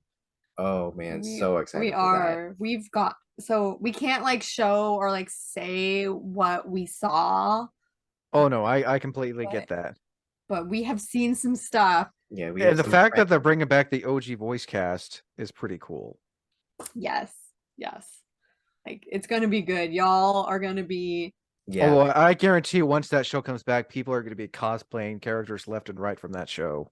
oh man, so We excited for that. are. We've got so we can't like show or like say what we saw, Oh no, I completely but get that. we have seen some stuff. Yeah, we have And the some fact friends. that they're bringing back the OG voice cast is pretty cool. Yes. Yes. Like it's gonna be good. Y'all are gonna be Yeah, Oh, I guarantee once that show comes back, people are going to be cosplaying characters left and right from that show.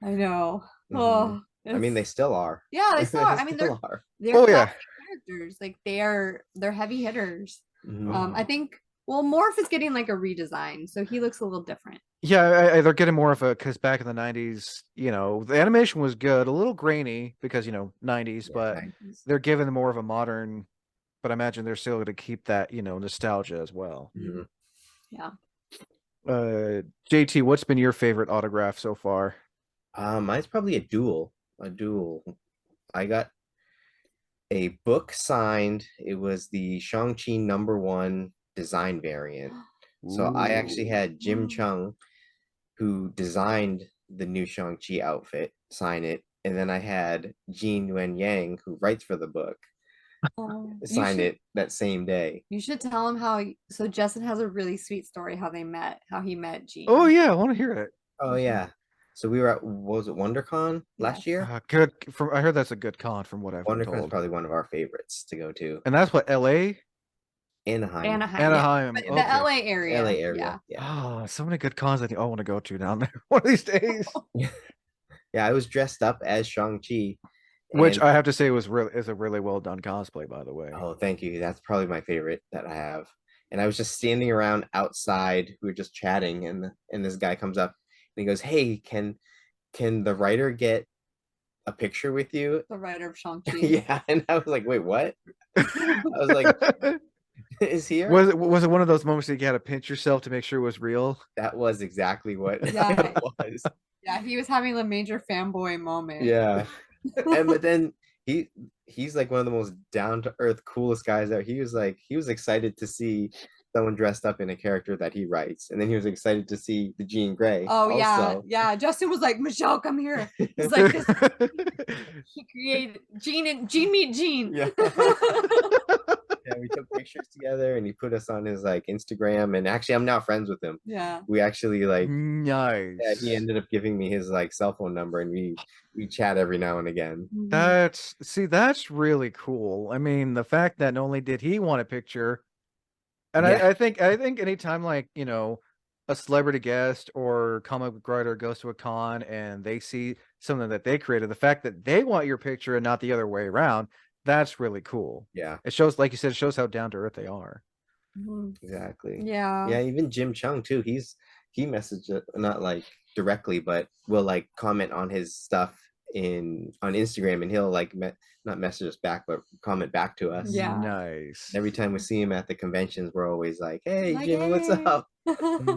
I know. mhm. Oh, I mean, they it's still are. yeah, they still are. They I mean, still are. they're Oh yeah. classic characters. Like they're heavy hitters. Mhm. I think well, Morph is getting like a redesign, so he looks a little different. Yeah, they're getting more of a because back in the 90s, the animation was good, a little grainy because 90s, Yeah, but 90s. they're giving more of a modern. But I imagine they're still going to keep that nostalgia as well. Mhm. Yeah. JT, what's been your favorite autograph so far? Mine's probably a duel. A duel. I got a book signed. It was the Shang-Chi #1 design variant. So I actually Ooh. had Jim Chung, who designed the new Shang-Chi outfit, sign it. And then I had Jean Wen Yang, who writes for the book, Oh, sign it that same day. you should tell him how so Justin has a really sweet story how they met, how he met Oh Gene. yeah, I want to hear it. Oh yeah. So we were at, what was it, WonderCon Yes. last year? Good. I heard that's a good con from what I've been WonderCon is told. probably one of our favorites to go to. And that's what LA, Anaheim, Anaheim, yeah. Anaheim. But the Okay. LA area. LA Yeah. area. Yeah. Oh, so many good cons I think I want to go to down there one of these days. Yeah, I was dressed up as Shang-Chi. Which And I have to say is a really well done cosplay, by the way. oh, thank you. That's probably my favorite that I have. And I was just standing around outside. We were just chatting, and this guy comes up and he goes, "Hey, can the writer get a picture with you?" The writer of Shang-Chi. Yeah, and I was like, "Wait, what?" I was like, "Is here?" Was it one of those moments that you had to pinch yourself to make sure it was real? That was exactly what Yeah. it was. Yeah, he was having a major fanboy moment. Yeah. And but then he's like one of the most down to earth coolest guys out. He was excited to see someone dressed up in a character that he writes, and then he was excited to see the Jean Grey Oh yeah, also. yeah. Justin was like, Michelle, come here. He's like, this he created Gene meet Gene. Yeah. Yeah, we took pictures together and he put us on his like Instagram, and actually I'm now friends with him. Yeah. We actually like Nice. yeah, he ended up giving me his like cell phone number, and we chat every now and again. That's really cool. I mean, the fact that not only did he want a picture, and Yeah. I think anytime like, a celebrity guest or comic book writer goes to a con and they see something that they created, the fact that they want your picture and not the other way around, that's really cool. Yeah, It shows, like you said, it shows how down to earth they are. Mhm. exactly. Yeah. Yeah, even Jim Chung too. He messaged not like directly, but will like comment on his stuff on Instagram, and he'll like not message us back, but comment back to us. Yeah. Nice. Every time we see him at the conventions, we're always like, "Hey, Like, Jimmy, what's hey. up?"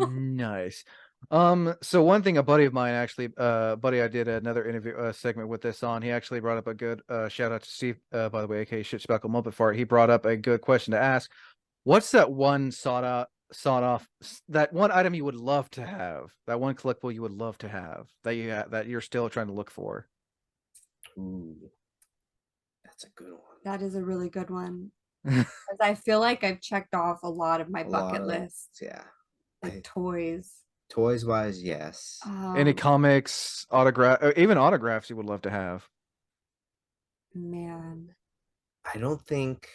Nice. So one thing, a buddy of mine actually, buddy, I did another interview segment with this on. He actually brought up a good shout out to Steve, by the way, aka Shit Speckle Muppet Fart. He brought up a good question to ask. What's that one that one item you would love to have? That one collectible you would love to have that you're still trying to look for? Ooh, that's a good one. That is a really good one. 'Cause I feel like I've checked off a lot of my A bucket lot of- list, Yeah. like toys. Toys wise, yes. Any Um, comics, even autographs you would love to have? man, I don't think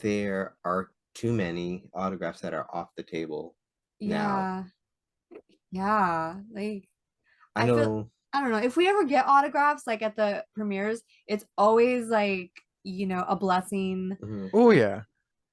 there are too many autographs that are off the table now. yeah, like I I feel know. I don't know if we ever get autographs like at the premieres, it's always like a blessing. Mhm. Oh Like yeah.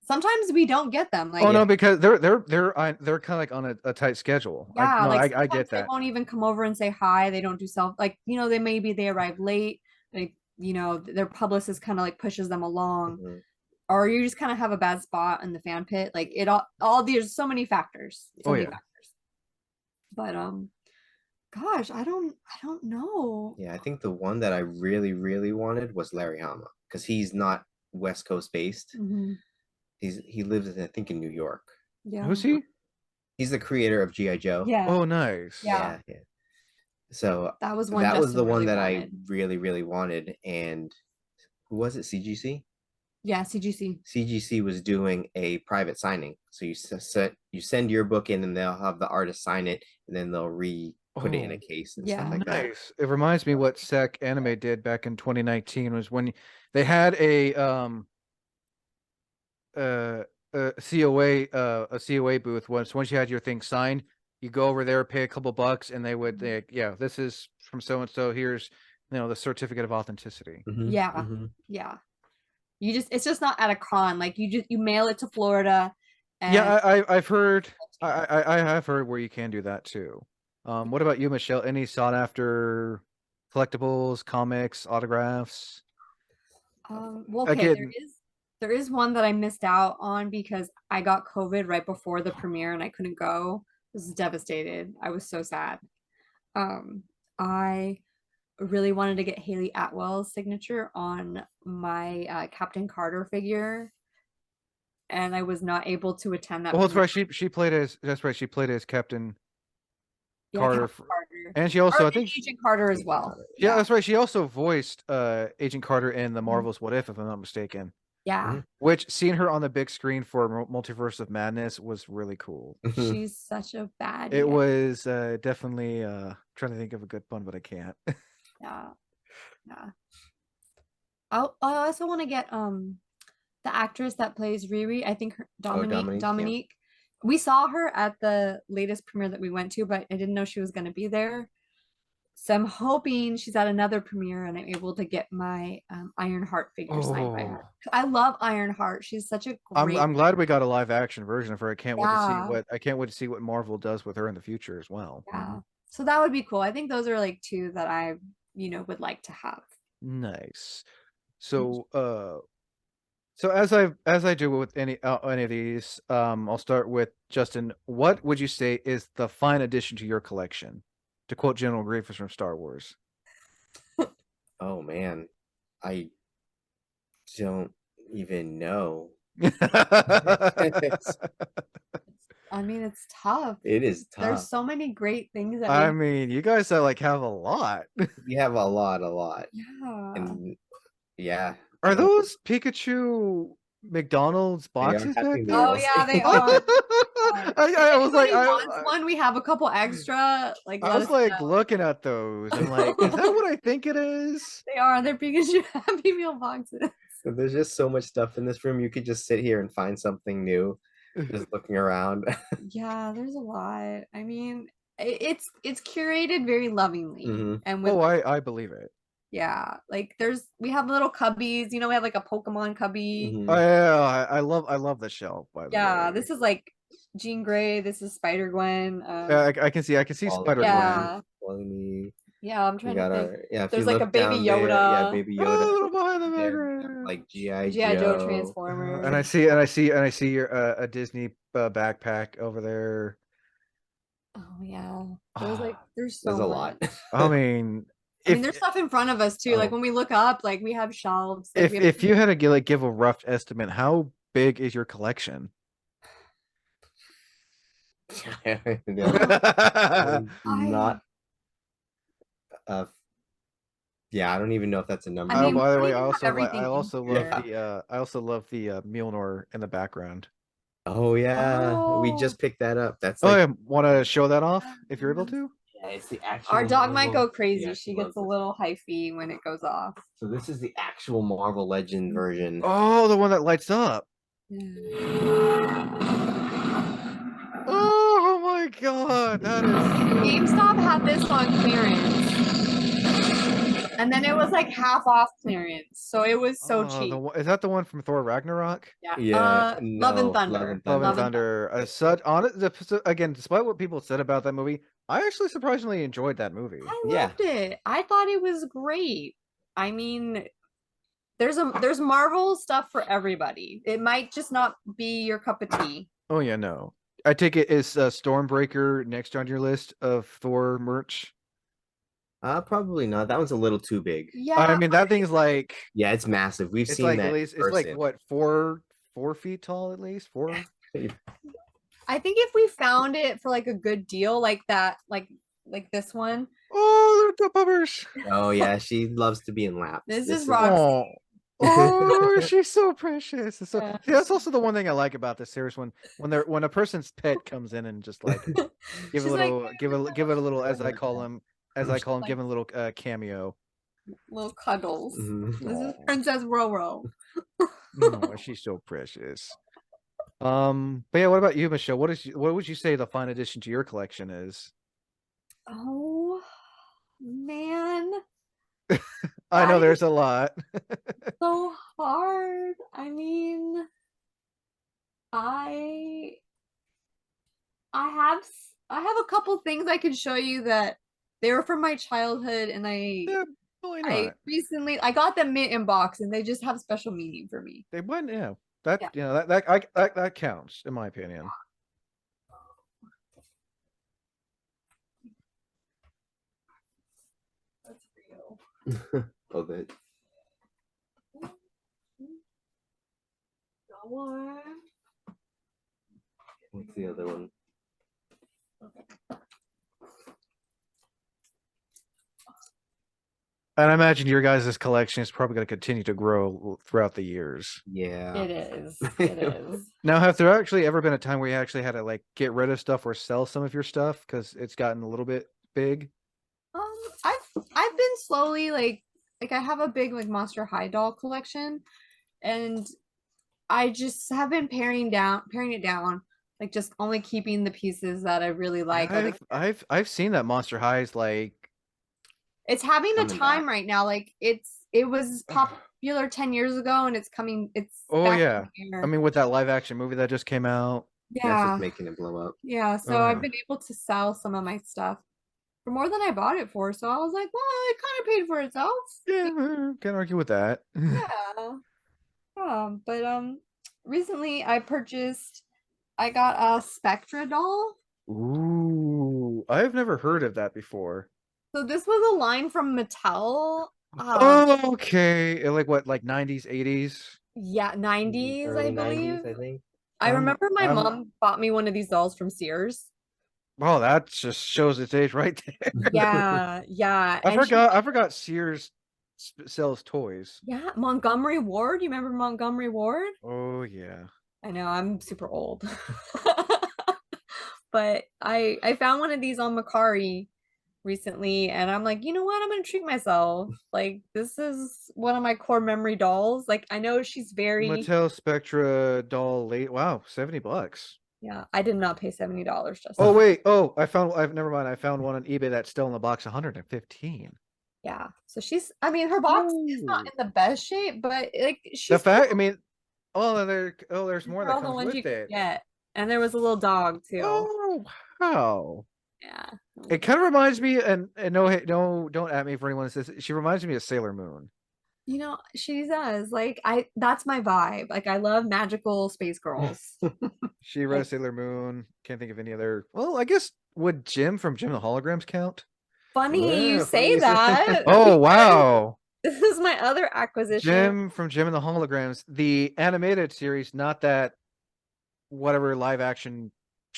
sometimes we don't get them. Oh Like no, because they're kind of like on a tight schedule. yeah, like I sometimes get they that. won't even come over and say hi. They don't do self like they maybe they arrive late. Like their publicist kind of like pushes them along, Mhm. or you just kind of have a bad spot in the fan pit. Like it all there's so many factors. So Oh many yeah. factors. But gosh, I don't know. Yeah, I think the one that I really, really wanted was Larry Hama because he's not West Coast based. Mhm. He lives, I think, in New York. Yeah. Who's he? He's the creator of GI Joe. Yeah. Oh nice. Yeah. Yeah. So That was one that was the Justin one really that wanted. I really, really wanted. And who was it? CGC. Yeah, CGC. CGC was doing a private signing. So you send your book in, and they'll have the artist sign it, and then they'll put it in a Oh. case and Yeah. stuff like that. Nice. It reminds me what Sec Anime did back in 2019 was when they had uh a COA booth. Once you had your thing signed, you go over there, pay a couple bucks, and yeah, this is from so and so. Here's the certificate of authenticity. Mhm, Yeah. mhm. Yeah. It's just not at a con. Like you mail it to Florida and Yeah, I've heard I have heard where you can do that too. What about you, Michelle? Any sought after collectibles, comics, autographs? well, okay, Again, there is one that I missed out on because I got COVID right before the premiere and I couldn't go. I was devastated. I was so sad. I really wanted to get Haley Atwell's signature on my Captain Carter figure, and I was not able to attend that well, that's premiere. right. She played as that's right. She played as Captain Yeah, Carter, Captain Carter. and she Or also I think Agent Carter as Agent well. Carter. yeah, that's right. She also voiced Agent Carter in the Mhm. Marvel's What If I'm not mistaken. Yeah. Mhm. Which seeing her on the big screen for Multiverse of Madness was really cool. She's such a baddie. It was definitely trying to think of a good pun, but I can't. Yeah. Yeah. I also want to get the actress that plays Riri. I think her Dominique, yeah. Dominique. We saw her at the latest premiere that we went to, but I didn't know she was going to be there. So I'm hoping she's at another premiere and I'm able to get my Ironheart figure signed by her. Oh, I love Ironheart. She's such a great. I'm glad we got a live action version of her. I can't wait to see Yeah. I can't wait to see what Marvel does with her in the future as well. Yeah. So that would be cool. I think those are like two that I, would like to have. Nice. So so as I do with any of these, I'll start with Justin. What would you say is the fine addition to your collection? To quote General Grievous from Star Wars. Oh man, I don't even know. I mean, it's tough. It is There's tough. so many great things that I mean, you guys have a lot. We have a lot, yeah. and yeah. Are those Pikachu McDonald's They are boxes Happy back there? Oh Meals. yeah, they are. I was like, Anybody wants one? We have a couple extra. Like I let was us like know. looking at those. I'm like, is that what I think it is? They are. They're Pikachu Happy Meal boxes. So there's just so much stuff in this room. You could just sit here and find something new, just looking around. Yeah, there's a lot. I mean, it's curated very lovingly, Mhm. and with Oh, I believe it. yeah, like we have little cubbies. We have like a Pokemon cubby. Mhm. Oh, yeah, I love the shelf. By the Yeah, way, this is like Jean Grey. This is Spider Gwen. I can see All Spider Gwen. Yeah. Quality. Yeah, I'm We trying got to think. our if There's you like a look baby down there, yeah, Yoda. baby Oh, a Yoda. little behind the There, background. like GI G.I. Joe Joe. Transformers. And I see your a Disney backpack over there. Oh yeah. There's like there's so There's a much. lot. I mean, I mean, if there's stuff in front of us too. Like Oh. when we look up, like we have shelves. Like we have if you had to give a rough estimate, how big is your collection? I Not yeah, I don't even know if that's a I number. Oh, mean, we by the don't way, even have everything in here. I also love the Mjolnir in the background. Oh yeah, we Oh, just picked that up. That's Oh, like yeah, want to show that off if you're able to? yeah, it's the actual our dog might Marvel. go crazy. Yeah, She loves gets a this. little hyphy when it goes off. So this is the actual Marvel Legend version. Oh, the one that lights up. Oh my God, that is GameStop had this on clearance. And then it was like half off clearance. So it was so cheap. Is that the one from Thor Ragnarok? Yeah. Yeah, Love and no, Thunder. Love and Love and Thunder. Such on it. Again, despite what people said about that movie, I actually surprisingly enjoyed that movie. I Yeah. loved it. I thought it was great. I mean, there's Marvel stuff for everybody. It might just not be your cup of tea. Oh yeah, no. I take it is Stormbreaker next on your list of Thor merch. Probably not. That one's a little too big. Yeah, I mean that thing's like Yeah, it's massive. We've it's seen like that at in least it's like person. what 4 feet tall at least 4. I think if we found it for like a good deal like that, like this one, Oh, they're the bummers. Oh yeah, she loves to be in laps. this is Rock. Roxy. Oh, she's so precious. So Yeah. see, that's also the one thing I like about this series when a person's pet comes in and just like give She's a little like, give it a little Oh as I my call God. him Like- give him a little cameo. little cuddles. Mhm. This is Aw. Princess Roro. Oh, she's so precious. But yeah, what about you, Michelle? What would you say the fine addition to your collection is? Oh man, I know that is there's a lot. so hard. I mean, I I have a couple things I could show you that they were from my childhood, and Yeah, really I not. recently I got them mint in box, and they just have special meaning for me. They went, yeah. That Yeah. you know that counts in my opinion. That's real. Love it. Got one. What's the other one? And I imagine your guys' collection is probably going to continue to grow throughout the years. Yeah. It is. It is. Now, have there actually ever been a time where you actually had to like get rid of stuff or sell some of your stuff because it's gotten a little bit big? I've been slowly like I have a big like Monster High doll collection, and I just have been paring it down, like just only keeping the pieces that I really like. Or I've seen that Monster High is like it's having a Coming time back. right now. Like it was popular 10 years ago, and it's oh back in yeah. the air. I mean with that live action movie that just came out. That's Yeah, what's making it blow up. yeah. So Oh, I've yeah. been able to sell some of my stuff for more than I bought it for. So I was like, well, it kind of paid for itself. Yeah, can't argue with that. Yeah. But recently I got a Spectra doll. Ooh, I've never heard of that before. So this was a line from Mattel. Oh, okay. Like what, like 90s, 80s? Yeah, 90s, I Early believe. 90s, I think. I remember my I'm- mom bought me one of these dolls from Sears. Oh, that just shows its age right there. Yeah, yeah. I and she- forgot Sears sells toys. yeah, Montgomery Ward. You remember Montgomery Ward? Oh yeah. I know, I'm super old. But I found one of these on Macari recently, and I'm like, you know what? I'm gonna treat myself. Like this is one of my core memory dolls. Like I know she's very Mattel Spectra doll late. Wow, $70. yeah. I did not pay $70 just. Oh wait. Oh, I've never mind. I found one on eBay that's still in the box, 115. Yeah. So she's. I mean, her box is not Ooh. in the best shape, but like The she's fact, I mean, there's more for that all the comes ones you with could it. get. And there was a little dog too. Oh wow. Yeah. It kind of reminds me, and no, don't at me for anyone that says she reminds me of Sailor Moon. You know, she does. Like that's my vibe. Like I love magical space girls. She-Ra, Sailor Moon. Can't think of any other. Well, I guess would Jim from Jim and the Holograms count? Funny you Yeah, say funny. that. Oh because wow. This is my other acquisition. Jim from Jim and the Holograms, the animated series, not that whatever live action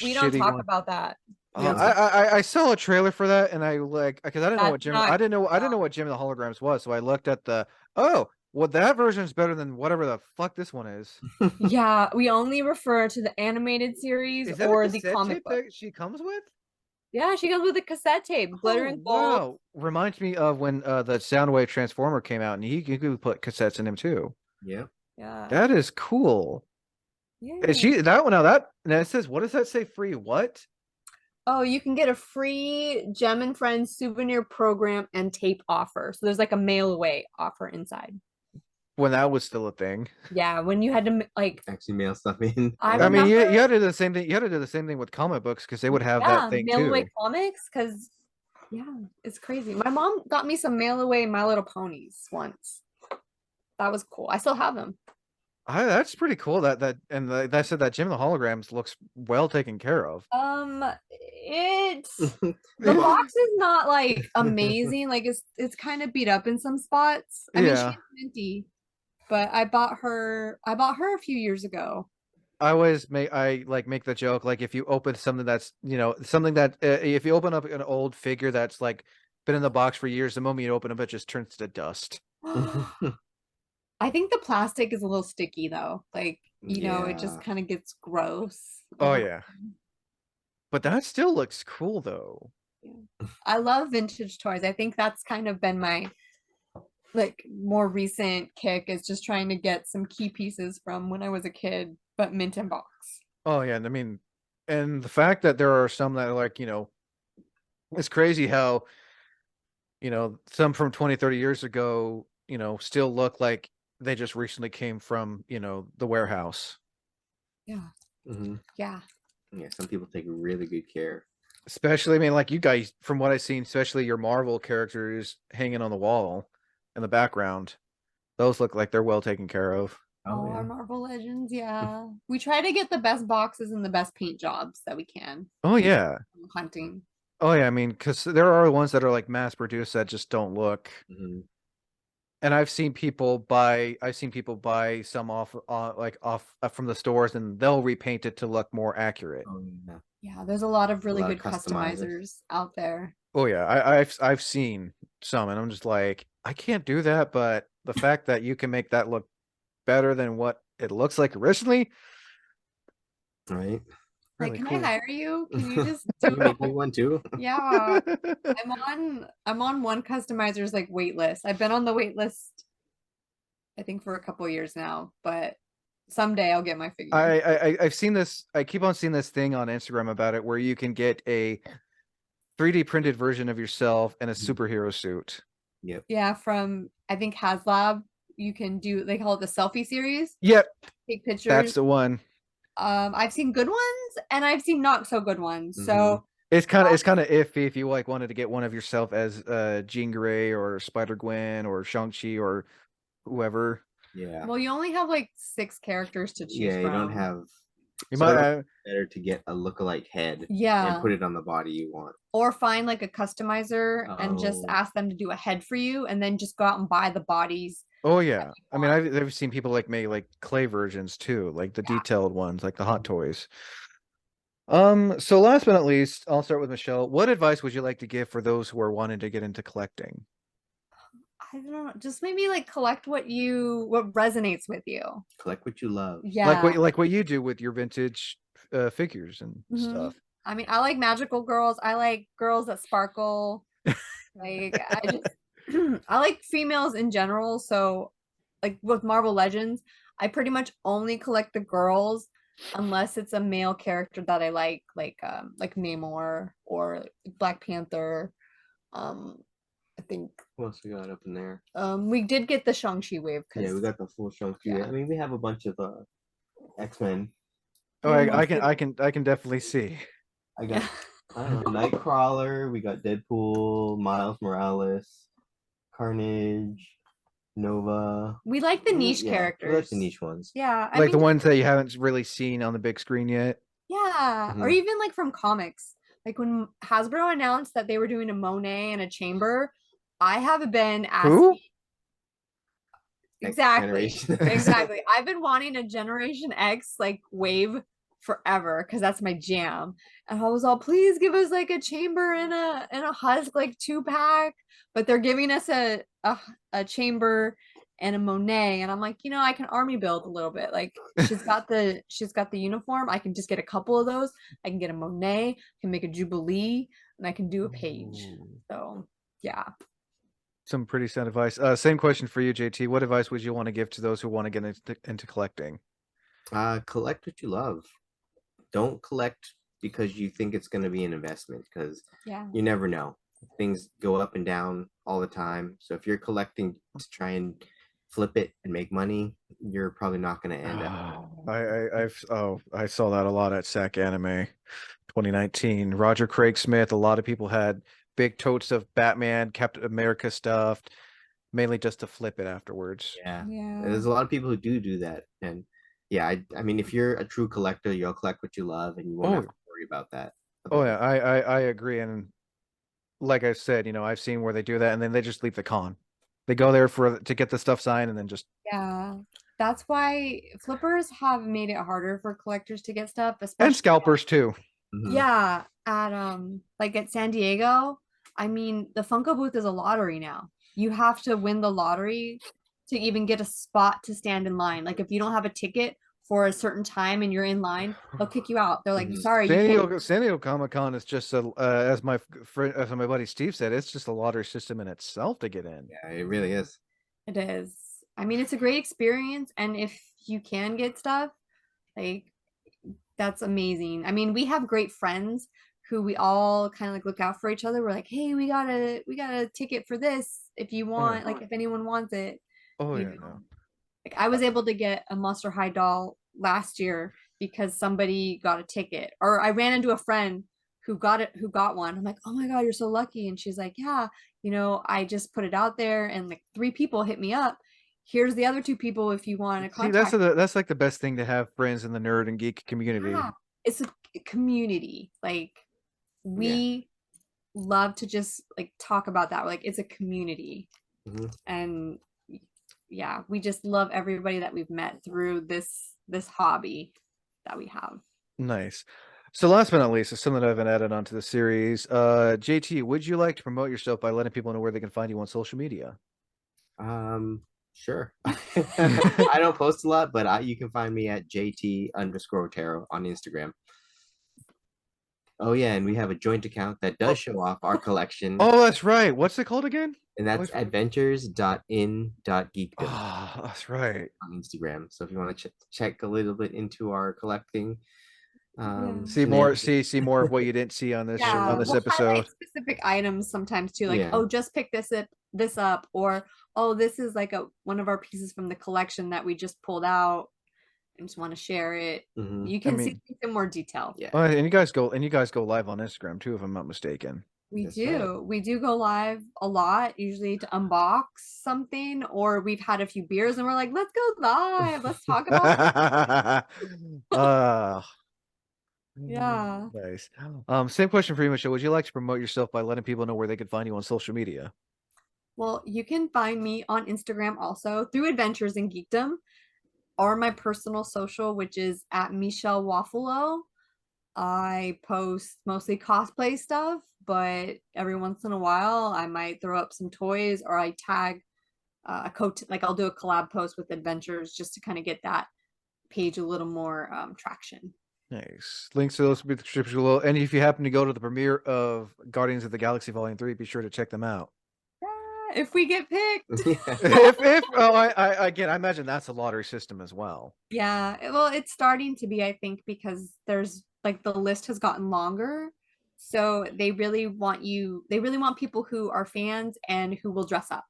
We don't shitty talk one. about that. We Yeah, don't no. talk. I saw a trailer for that and I like because I didn't know what That's Jim not I didn't know no. what Jim and the Holograms was, so I looked at the oh well that version is better than whatever the fuck this one is. Yeah, we only refer to the animated series Is that a or the cassette comic tape book. that she comes with? Yeah, she goes with a cassette tape, glitter Oh and gold. wow! Reminds me of when the Soundwave Transformer came out, and he could put cassettes in him too. Yeah. Yeah. That is cool. Is Yeah. she that one now? That it says what does that say? Free what? Oh, you can get a free Gem and Friends souvenir program and tape offer. So there's like a mail away offer inside. When that was still a thing. Yeah, when you had to like Actually mail stuff in. I I mean, remember you had to do the same thing. You had to do the same thing with comic books because they would have that yeah, thing mail away too. comics because yeah, it's crazy. My mom got me some mail away My Little Ponies once. That was cool. I still have them. That's pretty cool. That said that Jim and the Holograms looks well taken care of. It's the box is not like amazing. Like it's kind of beat up in some spots. I mean, Yeah. she's minty, but I bought her a few years ago. I like make the joke like if you open something that's something that if you open up an old figure that's like been in the box for years, the moment you open up it just turns to dust. I think the plastic is a little sticky though. Like, it just Yeah. kind of gets gross. Oh over yeah, time. but that still looks cool though. I love vintage toys. I think that's kind of been my like more recent kick is just trying to get some key pieces from when I was a kid, but mint in box. Oh yeah, and I mean, and the fact that there are some that are like it's crazy how some from 20, 30 years ago still look like they just recently came from the warehouse. Yeah. Mhm. Yeah. Yeah, some people take really good care. Especially, I mean, like you guys, from what I've seen, especially your Marvel characters hanging on the wall in the background, those look like they're well taken care of. Oh, yeah. our Marvel Legends, yeah. We try to get the best boxes and the best paint jobs that we can. Oh yeah, Hunting. oh yeah. I mean, because there are ones that are like mass produced that just don't look. Mhm. And I've seen people buy some off, from the stores, and they'll repaint it to look more accurate. Oh yeah. Yeah, there's a lot of really lot of good customizers. customizers out there. Oh yeah, I've seen some, and I'm just like, I can't do that. But the fact that you can make that look better than what it looks like originally, Right. Like, really can cool. I hire you? Can you just do You make me one too. Yeah. I'm on one customizer's like wait list. I've been on the wait list I think for a couple years now, but someday I'll get my figure. I've seen this. I keep on seeing this thing on Instagram about it, where you can get a 3D printed version of yourself in a superhero suit. Yep. Yeah, from I think HasLab, you can do they call it the selfie series. Yep, Take pictures. that's the one. I've seen good ones and I've seen not so good ones. Mhm. So It's kind of iffy if you like wanted to get one of yourself as Jean Grey or Spider Gwen or Shang-Chi or whoever. Yeah. well, you only have like 6 characters to choose Yeah, you don't from. have You so might it's better to get a lookalike head Yeah. and put it on the body you want. Or find like a customizer and just Oh. ask them to do a head for you and then just go out and buy the bodies. Oh yeah. I mean, I've seen people like make like clay versions too, like the Yeah. detailed ones, like the Hot Toys. So last but not least, I'll start with Michelle. What advice would you like to give for those who are wanting to get into collecting? I don't know, just maybe like collect what resonates with you. Collect what you love. Yeah. Like what you do with your vintage figures and Mhm. stuff. I mean, I like magical girls. I like girls that sparkle. Like I just I like females in general. So like with Marvel Legends, I pretty much only collect the girls unless it's a male character that I like Namor or Black Panther. I think What else we got up in there? we did get the Shang-Chi wave Yeah, we got the full Shang-Chi. Yeah. I mean, we have a bunch of X-Men. Oh, Yeah, I can definitely see. I got I don't know, Nightcrawler, we got Deadpool, Miles Morales, Carnage, Nova. we like the niche Yeah, we like characters. the niche ones. Yeah, I Like the mean, ones that you haven't really seen on the big screen yet. yeah, or Mhm. even like from comics. Like when Hasbro announced that they were doing a Monet and a Chamber, I have been Who? asking Next exactly, generation. exactly. I've been wanting a Generation X like wave forever because that's my jam. And I was all, please give us like a Chamber and a Husk like 2-pack, but they're giving us a Chamber and a Monet, and I'm like, I can army build a little bit. Like she's got the uniform. I can just get a couple of those. I can get a Monet, I can make a Jubilee, and I can do a page. Ooh. So yeah. Some pretty sound advice. Same question for you, JT. What advice would you want to give to those who want to get into collecting? Collect what you love. Don't collect because you think it's going to be an investment, because Yeah. you never know. Things go up and down all the time. So if you're collecting to try and flip it and make money, you're probably not going to end up. I saw that a lot at SAC Anime 2019. Roger Craig Smith. A lot of people had big totes of Batman, Captain America stuff, mainly just to flip it afterwards. Yeah. Yeah. There's a lot of people who do that. And yeah, I mean, if you're a true collector, you'll collect what you love and you won't have to worry about that. Oh yeah, I agree. And like I said, I've seen where they do that and then they just leave the con. They go there to get the stuff signed and then just Yeah. That's why flippers have made it harder for collectors to get stuff, and especially scalpers too. yeah, at like at San Diego. I mean, the Funko booth is a lottery now. You have to win the lottery to even get a spot to stand in line. Like if you don't have a ticket for a certain time and you're in line, they'll kick you out. They're like, Mhm. sorry, you can't. San Diego Comic Con is just as my friend, as my buddy Steve said, it's just a lottery system in itself to get in. Yeah, it really is. It is. I mean, it's a great experience, and if you can get stuff, like that's amazing. I mean, we have great friends who we all kind of like look out for each other. We're like, hey, we got a ticket for this if you want, like if anyone wants it, Oh you yeah, know. Like I was able to get a Monster High doll last year because somebody got a ticket, or I ran into a friend who got one. I'm like, oh my god, you're so lucky. And she's like, yeah, I just put it out there and like 3 people hit me up. Here's the other 2 people if you want to See, that's contact. that's like the best thing to have friends in the nerd and geek community. Yeah, it's a community. Like we love to just like talk about that. Like it's a community. Mhm. And yeah, we just love everybody that we've met through this hobby that we have. Nice. So last but not least, is something that I've been added onto the series. JT, would you like to promote yourself by letting people know where they can find you on social media? Sure. I don't post a lot, but you can find me at JT_Tarot on Instagram. Oh yeah, and we have a joint account that does show off our collection, Oh, that's right. What's it called again? and that's adventures.in.geekdom Ah, that's right. on Instagram. So if you want to check a little bit into our collecting, See more, shenanigans. see more of what you didn't see on this Yeah, on this we'll episode. highlight specific items sometimes too, like, Yeah. oh, just pick this up, or oh, this is like one of our pieces from the collection that we just pulled out and just want to share it. Mhm. You can see mean- things in more detail. Yeah. Oh, and you guys go live on Instagram too, if I'm not mistaken. We That's do. right. We do go live a lot, usually to unbox something, or we've had a few beers and we're like, let's go live. Let's talk about uh Yeah. Nice. Same question for you, Michelle. Would you like to promote yourself by letting people know where they can find you on social media? Well, you can find me on Instagram also through Adventures in Geekdom, or my personal social, which is at Michelle Waffalo. I post mostly cosplay stuff, but every once in a while I might throw up some toys, or I tag a coat, like I'll do a collab post with Adventures just to kind of get that page a little more traction. Nice. Links to those will be in the description below. And if you happen to go to the premiere of Guardians of the Galaxy Volume 3, be sure to check them out. If we get picked. if I imagine that's a lottery system as well. Yeah, well, it's starting to be, I think, because there's like the list has gotten longer. So they really want people who are fans and who will dress up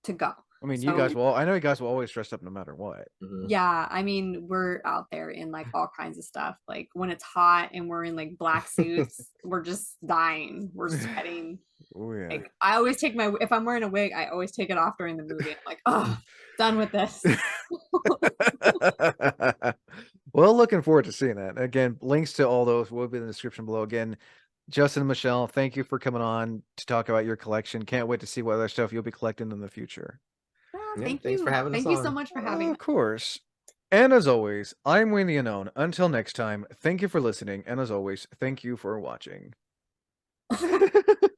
to go. I mean, So, I know you guys will always dress up no matter what. Mhm. yeah, I mean, we're out there in like all kinds of stuff. Like when it's hot and we're in like black suits, we're just dying. We're sweating. Oh yeah. Like I always take if I'm wearing a wig, I always take it off during the movie. I'm like, oh, done with this. Well, looking forward to seeing that. Again, links to all those will be in the description below. Again, Justin and Michelle, thank you for coming on to talk about your collection. Can't wait to see what other stuff you'll be collecting in the future. Oh, Yeah, thank thanks for you. having us Thank you so on. much for having Of course. And as always, I'm Wayne the Unknown. Until next time, thank you for listening. And as always, thank you for watching. me.